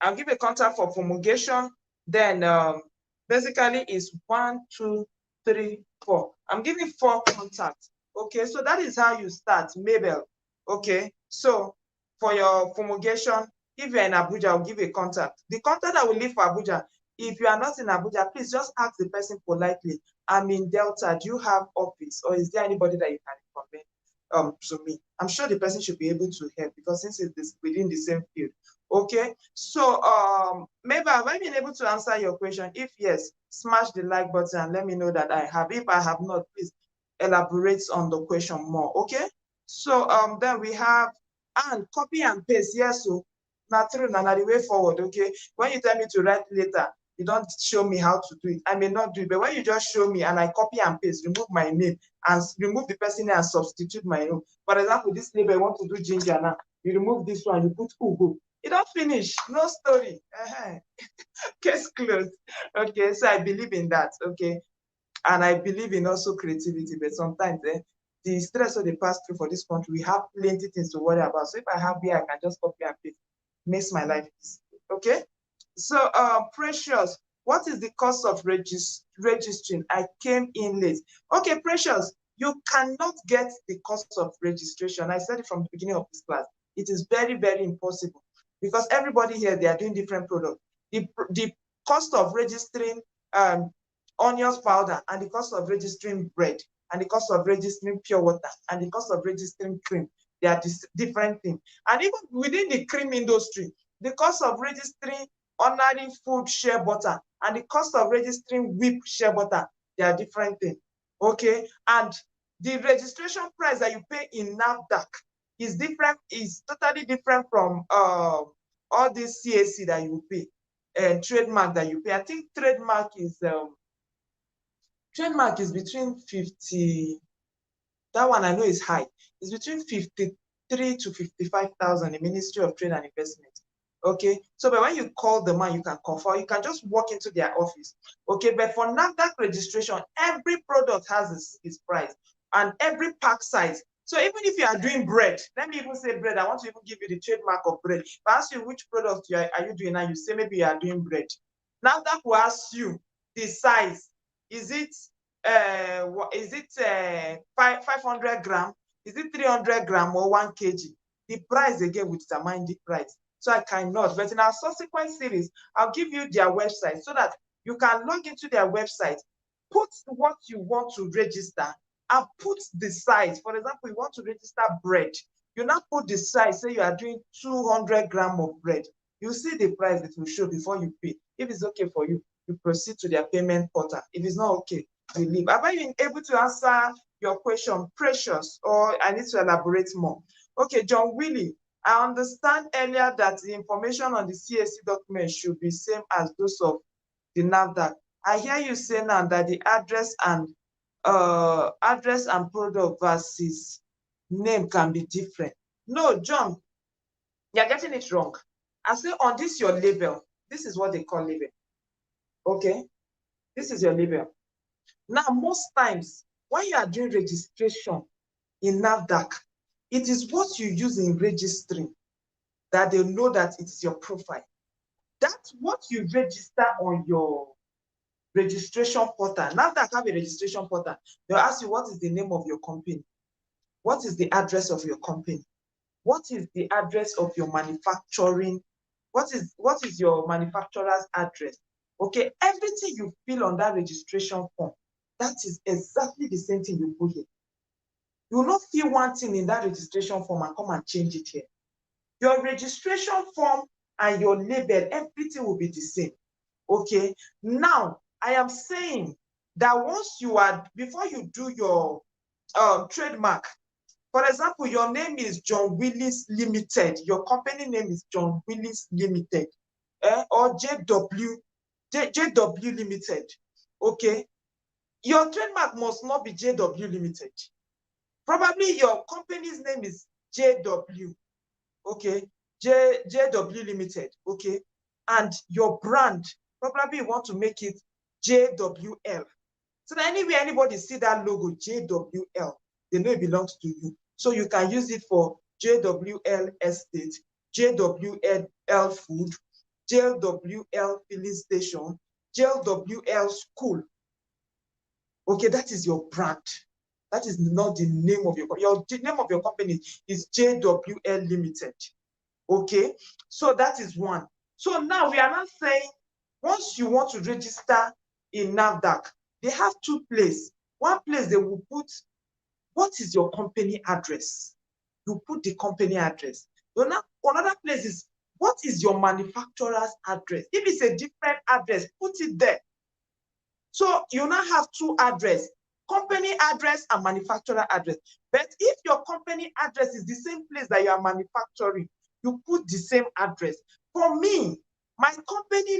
I'll give a contact for fumigation. Then basically is 1, 2, 3, 4. I'm giving 4 contacts. Okay, so that is how you start, Mabel. Okay, so for your fumigation, if you're in Abuja, I'll give a contact. The contact I will leave for Abuja. If you are not in Abuja, please just ask the person politely. I'm in Delta. Do you have office, or is there anybody that you can recommend to me? I'm sure the person should be able to help because since it's within the same field. Okay, so maybe have I been able to answer your question? If yes, smash the like button and let me know that I have. If I have not, please elaborate on the question more. Okay, so then we have and copy and paste. Yes, so not true, not the way forward. Okay, when you tell me to write later, you don't show me how to do it. I may not do it, but when you just show me and I copy and paste, remove my name and remove the person and substitute my own. For example, this neighbor want to do ginger now. You remove this one, you put Ugo. It don't finish, no story. Case closed. Okay, so I believe in that. Okay, and I believe in also creativity, but sometimes the stress of the pass through for this country, we have plenty things to worry about. So if I have here, I can just copy and paste. Makes my life easy. Okay. So, Precious, what is the cost of registering? I came in late. Okay, Precious, you cannot get the cost of registration. I said it from the beginning of this class. It is very, very impossible because everybody here, they are doing different products. The cost of registering onions powder and the cost of registering bread and the cost of registering pure water and the cost of registering cream, they are different things. And even within the cream industry, the cost of registering ordinary food shea butter and the cost of registering whipped shea butter, they are different things. Okay, and the registration price that you pay in NAFDAC is different, is totally different from all these CAC that you pay and trademark that you pay. I think trademark is between 50. That one I know is high. It's between 53 to 55,000 in Ministry of Trade and Investment. Okay, so but when you call the man, you can confirm, you can just walk into their office. Okay, but for NAFDAC registration, every product has its price and every pack size. So even if you are doing bread, let me even say bread, I want to even give you the trademark of bread. If I ask you which product are you doing now, you say maybe you are doing bread. NAFDAC will ask you the size. Is it 500 gram? Is it 300 gram or 1 kg? The price again will determine the price. So I cannot, but in our subsequent series, I'll give you their website so that you can log into their website, put what you want to register, and put the size. For example, you want to register bread. You now put the size, say you are doing 200 gram of bread. You see the price it will show before you pay. If it's okay for you, you proceed to their payment portal. If it's not okay, you leave. Have I been able to answer your question, Precious, or I need to elaborate more? Okay, John Willie, I understand earlier that the information on the CAC document should be same as those of the NAFDAC. I hear you say now that the address and product versus name can be different. No, John, you're getting it wrong. I say on this your label, this is what they call label. Okay, this is your label. Now, most times when you are doing registration in NAFDAC, it is what you use in registering that they know that it is your profile. That's what you register on your registration portal. NAFDAC have a registration portal. They'll ask you, what is the name of your company? What is the address of your company? What is the address of your manufacturing? What is your manufacturer's address? Okay, everything you fill on that registration form, that is exactly the same thing you put here. You will not fill one thing in that registration form and come and change it here. Your registration form and your label, everything will be the same. Okay, now I am saying that once you are, before you do your trademark, for example, your name is John Willis Limited, your company name is John Willis Limited, or JW Limited, okay, your trademark must not be JW Limited. Probably your company's name is JW, okay, JW Limited, okay, and your brand, probably you want to make it JWL. So that anywhere anybody see that logo, JWL, they know it belongs to you. So you can use it for JWL Estate, JWL Food, JWL Filling Station, JWL School. Okay, that is your brand. That is not the name of the name of your company is JWL Limited. Okay, so that is one. So now we are not saying once you want to register in NAFDAC, they have two places. One place they will put what is your company address. You put the company address. Another place is what is your manufacturer's address. If it's a different address, put it there. So you now have two addresses, company address and manufacturer address. But if your company address is the same place that you are manufacturing, you put the same address. For me, my company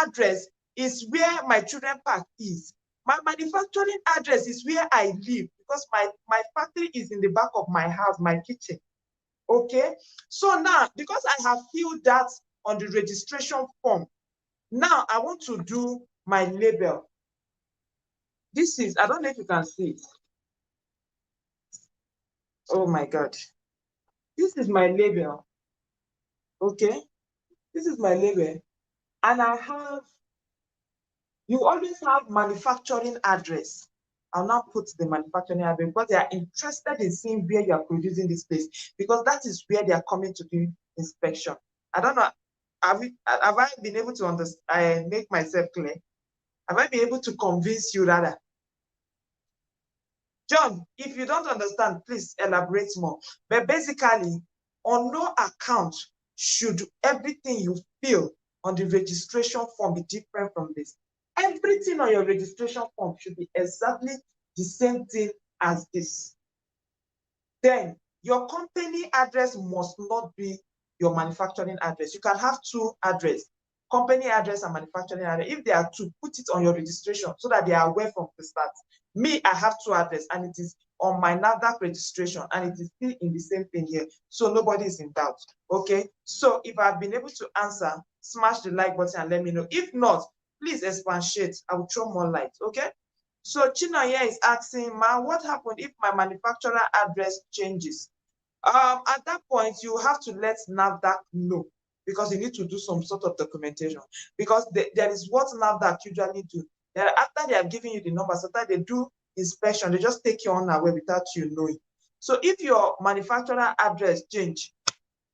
address is where my children park is. My manufacturing address is where I live because my factory is in the back of my house, my kitchen. Okay, so now because I have filled that on the registration form, now I want to do my label. This is, I don't know if you can see it. Oh my God. This is my label. Okay, this is my label. And I have, you always have manufacturing address. I'll now put the manufacturing address because they are interested in seeing where you are producing this place because that is where they are coming to do inspection. I don't know, have I been able to understand, make myself clear? Have I been able to convince you rather? John, if you don't understand, please elaborate more. But basically, on no account should everything you fill on the registration form be different from this. Everything on your registration form should be exactly the same thing as this. Then your company address must not be your manufacturing address. You can have two addresses, company address and manufacturing address. If there are two, put it on your registration so that they are aware from the start. Me, I have two addresses, and it is on my NAFDAC registration, and it is still in the same thing here. So nobody is in doubt. Okay. So if I've been able to answer, smash the like button and let me know. If not, please expatiate. I will throw more light. Okay. So Chinoye is asking, Ma, what happened if my manufacturer address changes? At that point, you have to let NAFDAC know, because you need to do some sort of documentation, because there is what NAFDAC usually do. After they have given you the number, sometimes they do inspection, they just take you on away without you knowing. So if your manufacturer address change,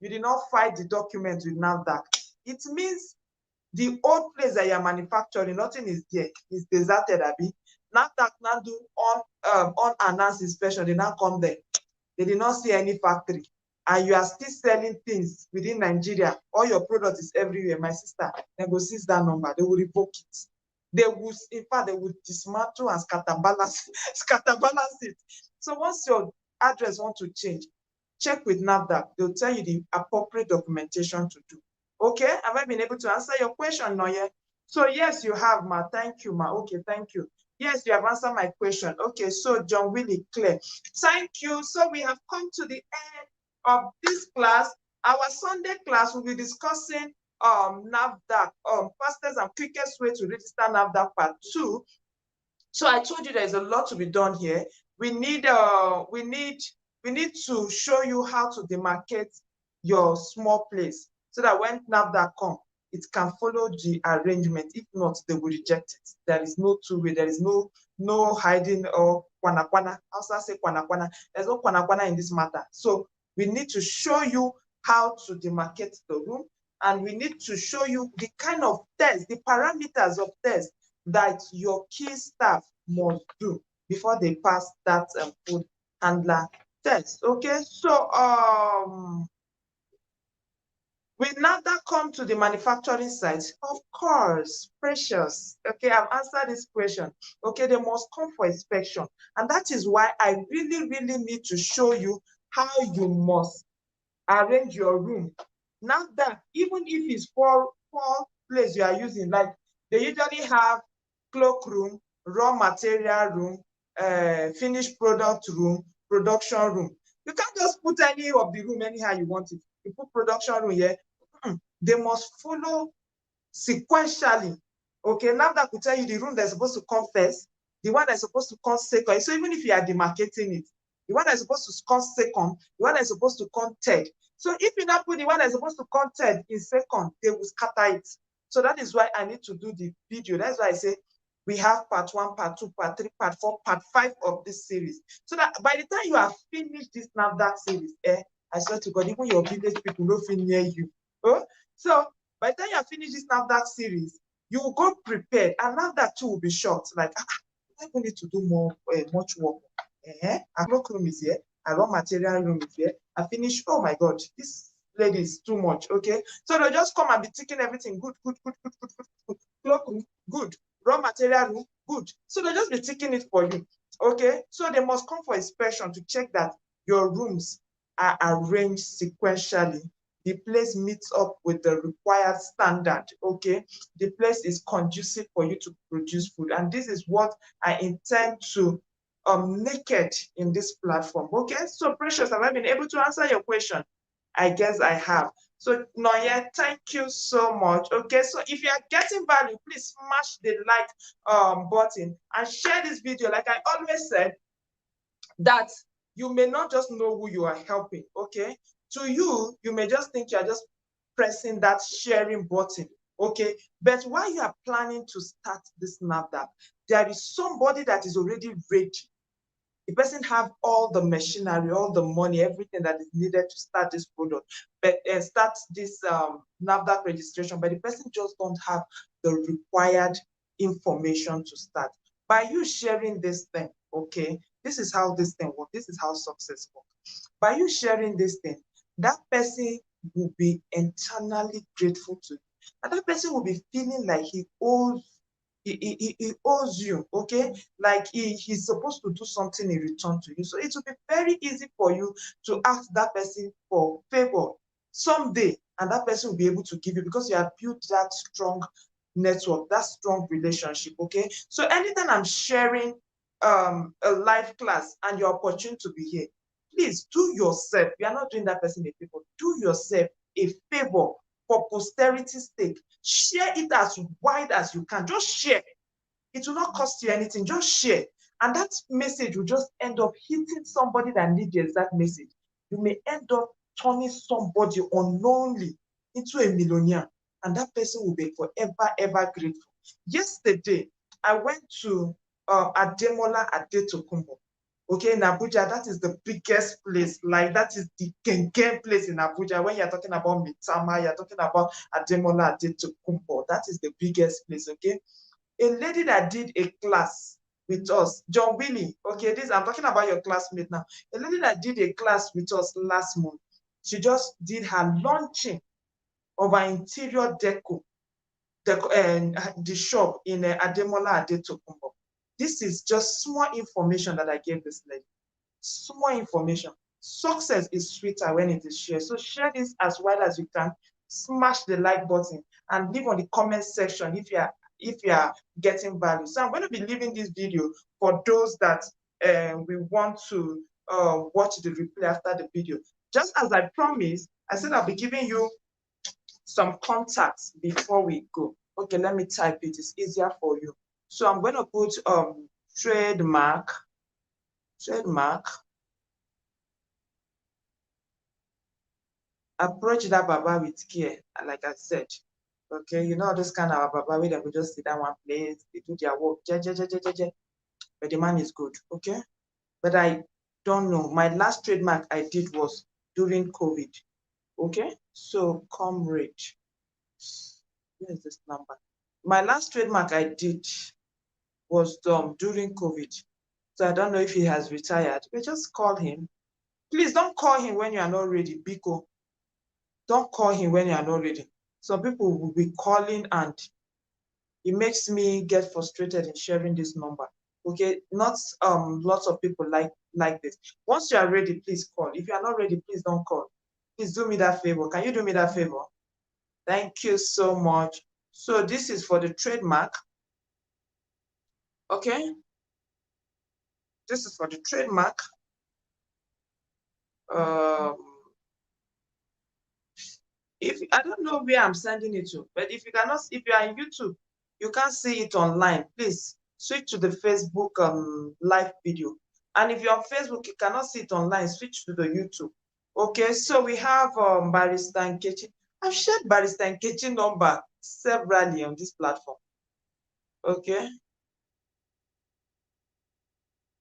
you did not file the document with NAFDAC, it means the old place that you're manufacturing, nothing is there, it's deserted, Abi. NAFDAC now do unannounced inspection, they now come there. They did not see any factory, and you are still selling things within Nigeria. All your product is everywhere. My sister, they will seize that number. They will revoke it. They will, in fact, they will dismantle and scatter balance it. So once your address want to change, check with NAFDAC. They'll tell you the appropriate documentation to do. Okay, have I been able to answer your question, Noye? So yes, you have, Ma. Thank you, Ma. Okay, thank you. Yes, you have answered my question. Okay, so John Willie, clear. Thank you. So we have come to the end of this class. Our Sunday class will be discussing NAFDAC, fastest and quickest way to register NAFDAC part 2. So I told you there's a lot to be done here. We need to show you how to demarcate your small place, so that when NAFDAC come, it can follow the arrangement. If not, they will reject it. There is no two-way. There is no hiding or kwana. Also say kwana. There's no kwana in this matter. So we need to show you how to demarcate the room, and we need to show you the kind of test, the parameters of test that your key staff must do before they pass that food handler test. Okay, so we now that come to the manufacturing site. Of course, Precious. Okay, I've answered this question. Okay, they must come for inspection, and that is why I really need to show you how you must arrange your room. Now that even if it's four places you are using, like they usually have cloakroom, raw material room, finished product room, production room. You can't just put any of the room anyhow you want it. You put production room here, they must follow sequentially. Okay, now that could tell you the room that's supposed to come first, the one that's supposed to come second. So even if you are demarcating it, the one that's supposed to come second, the one that's supposed to come third. So if you now put the one that's supposed to come third in second, they will scatter it. So that is why I need to do the video. That's why I say we have part 1, part 2, part 3, part 4, part 5 of this series. So that by the time you have finished this NAFDAC series, I swear to God, even your village people don't feel near you. Oh? So by the time you have finished this NAFDAC series, you will go prepared, and NAFDAC too will be short. Like, I don't need to do much work. Our cloakroom is here, our raw material room is here. I finish. Oh my God, this lady is too much. Okay, so they'll just come and be ticking everything. Good. Cloakroom, good. Raw material room, good. So they'll just be ticking it for you. Okay, so they must come for inspection to check that your rooms are arranged sequentially. The place meets up with the required standard. Okay, the place is conducive for you to produce food, and this is what I intend to naked in this platform. Okay, so Precious, have I been able to answer your question? I guess I have. So Noye, thank you so much. Okay, so if you are getting value, please smash the like button and share this video. Like I always said, that you may not just know who you are helping. Okay, to you, you may just think you are just pressing that sharing button. Okay, but while you are planning to start this NAFDAC, there is somebody that is already ready. The person have all the machinery, all the money, everything that is needed to start this product, but start this NAFDAC registration, but the person just don't have the required information to start. By you sharing this thing, okay, this is how this thing works. This is how success works. By you sharing this thing, that person will be internally grateful to you. And that person will be feeling like he owes you, okay? Like he's supposed to do something in return to you. So it will be very easy for you to ask that person for favor someday, and that person will be able to give you, because you have built that strong network, that strong relationship, okay? So anytime I'm sharing a live class and your opportunity to be here, please do yourself. You are not doing that person a favor. Do yourself a favor for posterity's sake. Share it as wide as you can. Just share. It will not cost you anything. Just share. And that message will just end up hitting somebody that needs the exact message. You may end up turning somebody unknowingly into a millionaire. And that person will be forever, ever grateful. Yesterday, I went to Ademola Adetokunbo. Okay, in Abuja, that is the biggest place. Like, that is the Gengen place in Abuja. When you're talking about Mitama, you're talking about Ademola Adetokunbo. That is the biggest place, okay? A lady that did a class with us, John Willie, okay, I'm talking about your classmate now. A lady that did a class with us last month, she just did her launching of her interior deco, the shop in Ademola Adetokunbo. This is just small information that I gave this lady. Small information. Success is sweeter when it is shared. So share this as wide as you can. Smash the like button and leave on the comment section if you are getting value. So I'm going to be leaving this video for those that we want to watch the replay after the video. Just as I promised, I said I'll be giving you some contacts before we go. Okay, let me type it. It's easier for you. So I'm going to put trademark. Approach that baba with care, like I said. Okay, you know this kind of baba where they will just sit down one place, they do their work, but the man is good, okay? But I don't know. My last trademark I did was during COVID. Okay, so comrade. Where is this number? My last trademark I did was during COVID. So I don't know if he has retired. We just call him. Please don't call him when you are not ready, Biko. Don't call him when you are not ready. Some people will be calling and it makes me get frustrated in sharing this number. Okay, not lots of people like this. Once you are ready, please call. If you are not ready, please don't call. Please do me that favor. Can you do me that favor? Thank you so much. So this is for the trademark. Okay. This is for the trademark. If I don't know where I'm sending it to, but if you are in YouTube, you can't see it online. Please switch to the Facebook live video. And if you're on Facebook, you cannot see it online, switch to the YouTube. Okay, so we have Barrister Nkechi. I've shared Barrister Nkechi number severally on this platform. Okay.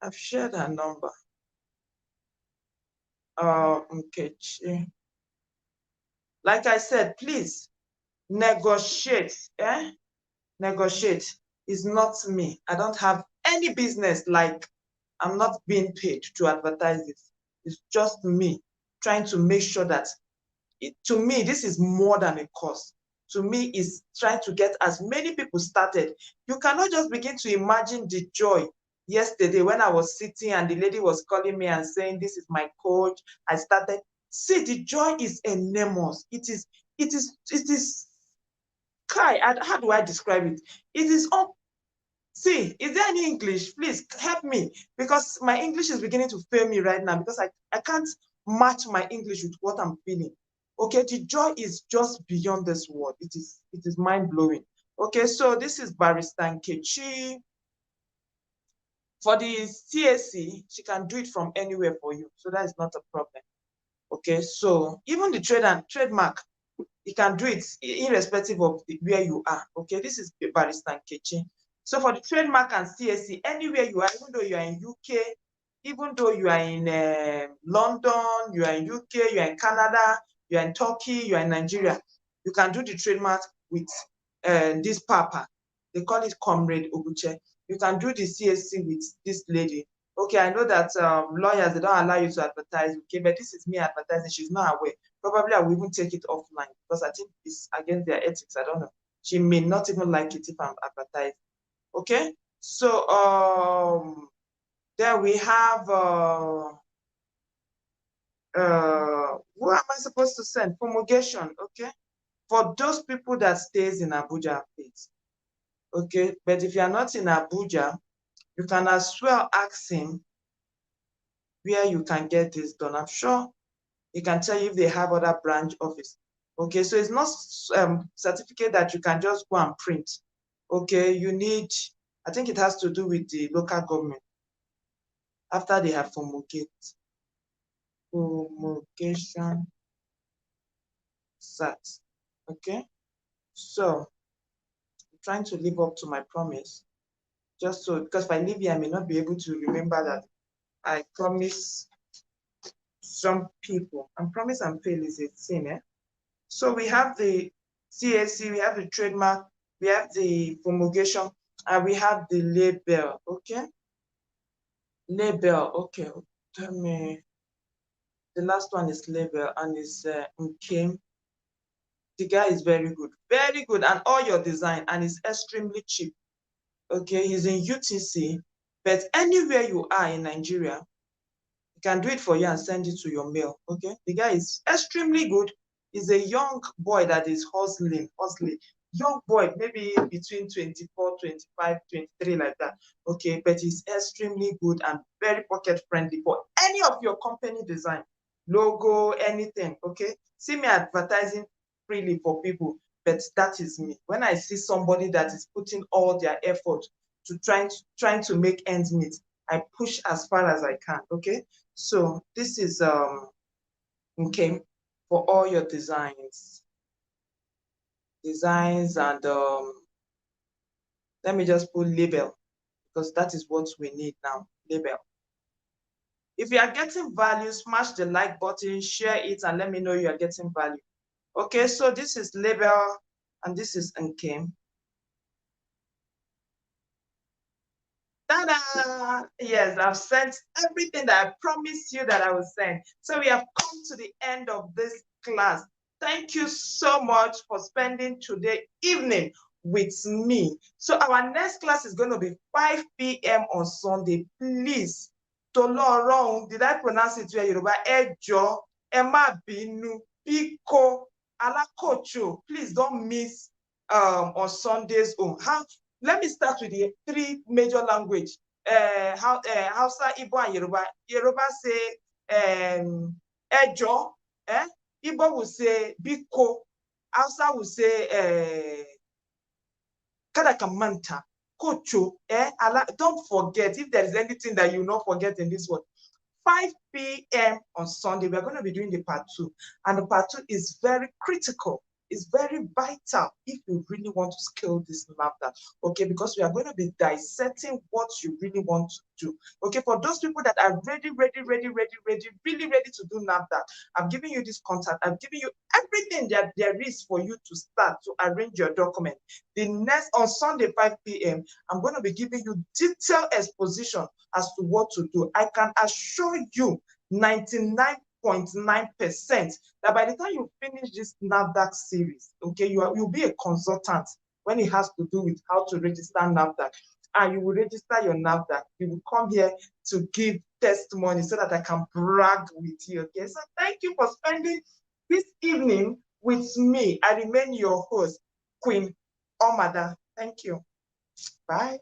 I've shared her number. Nkechi. Like I said, please negotiate. Negotiate. Is not me. I don't have any business. Like, I'm not being paid to advertise this. It's just me trying to make sure that to me, this is more than a cost. To me, is trying to get as many people started. You cannot just begin to imagine the joy yesterday when I was sitting and the lady was calling me and saying, this is my coach. I started. See, the joy is enormous. It is Kai, how do I describe it? It is see, is there any English? Please help me, because my English is beginning to fail me right now because I can't match my English with what I'm feeling. Okay, the joy is just beyond this word. It is mind-blowing. Okay, so this is Barrister Nkechi. For the CAC, she can do it from anywhere for you. So that is not a problem. Okay, so even the trademark, you can do it irrespective of where you are. Okay, this is Barrister Nkechi. So for the trademark and CAC, anywhere you are, even though you are in UK, even though you are in London, you are in UK, you are in Canada, you are in Turkey, you are in Nigeria, you can do the trademark with this papa. They call it Comrade Oguche. You can do the CAC with this lady. Okay, I know that lawyers, they don't allow you to advertise, okay, but this is me advertising. She's not aware. Probably I will even take it offline because I think it's against their ethics. I don't know. She may not even like it if I'm advertising. Okay, so there we have who am I supposed to send? Promulgation, okay, for those people that stays in Abuja, please. Okay, but if you are not in Abuja, You can as well ask him where you can get this done. I'm sure he can tell you if they have other branch office. Okay, so it's not certificate that you can just go and print. Okay, you need, I think it has to do with the local government after they have promulgation SAT. Okay, so I'm trying to live up to my promise. Just so, because if I leave here, I may not be able to remember that I promise some people. And promise and fail is a thing, eh? So we have the CAC, we have the trademark, we have the promulgation, and we have the label, okay? Label, okay. Tell me, the last one is label, and it's Nkem. The guy is very good, and all your design, and it's extremely cheap, okay? He's in UTC, but anywhere you are in Nigeria, he can do it for you and send it to your mail, okay? The guy is extremely good. He's a young boy that is hustling. Young boy, maybe between 24, 25, 23, like that, okay? But he's extremely good and very pocket friendly for any of your company design, logo, anything, okay? See me advertising freely for people, but that is me. When I see somebody that is putting all their effort to trying to make ends meet, I push as far as I can, okay? So this is okay for all your designs and let me just put label because that is what we need now, label. If you are getting value, smash the like button, share it, and let me know you are getting value. Okay, so this is label and this is okay. Ta-da! Yes, I've sent everything that I promised you that I would send. So we have come to the end of this class. Thank you so much for spending today evening with me. So our next class is going to be 5 p.m. on Sunday. Please, Tolorong, did I pronounce it well? Yoruba, Ejo, Emma Binu, Piko, Alakocho. Please don't miss on Sundays. Let me start with the 3 major language. Hausa, Igbo, and Yoruba. Yoruba say Ejo. Igbo will say Biko. Hausa will say Kadakamanta. Kocho. Don't forget, if there is anything that you will not forget in this one, 5 p.m. on Sunday, we're going to be doing the part 2. And the part 2 is very critical. It's very vital if you really want to scale this NAFDAC, okay? Because we are going to be dissecting what you really want to do, okay? For those people that are really ready to do NAFDAC, I've given you this contact. I've given you everything that there is for you to start to arrange your document. The next, on Sunday, 5 p.m., I'm going to be giving you detailed exposition as to what to do. I can assure you 99.9% that by the time you finish this NAFDAC series, okay, you'll be a consultant when it has to do with how to register NAFDAC. And you will register your NAFDAC. You will come here to give testimony so that I can brag with you, okay? So thank you for spending this evening with me. I remain your host, Queen Omada. Thank you. Bye.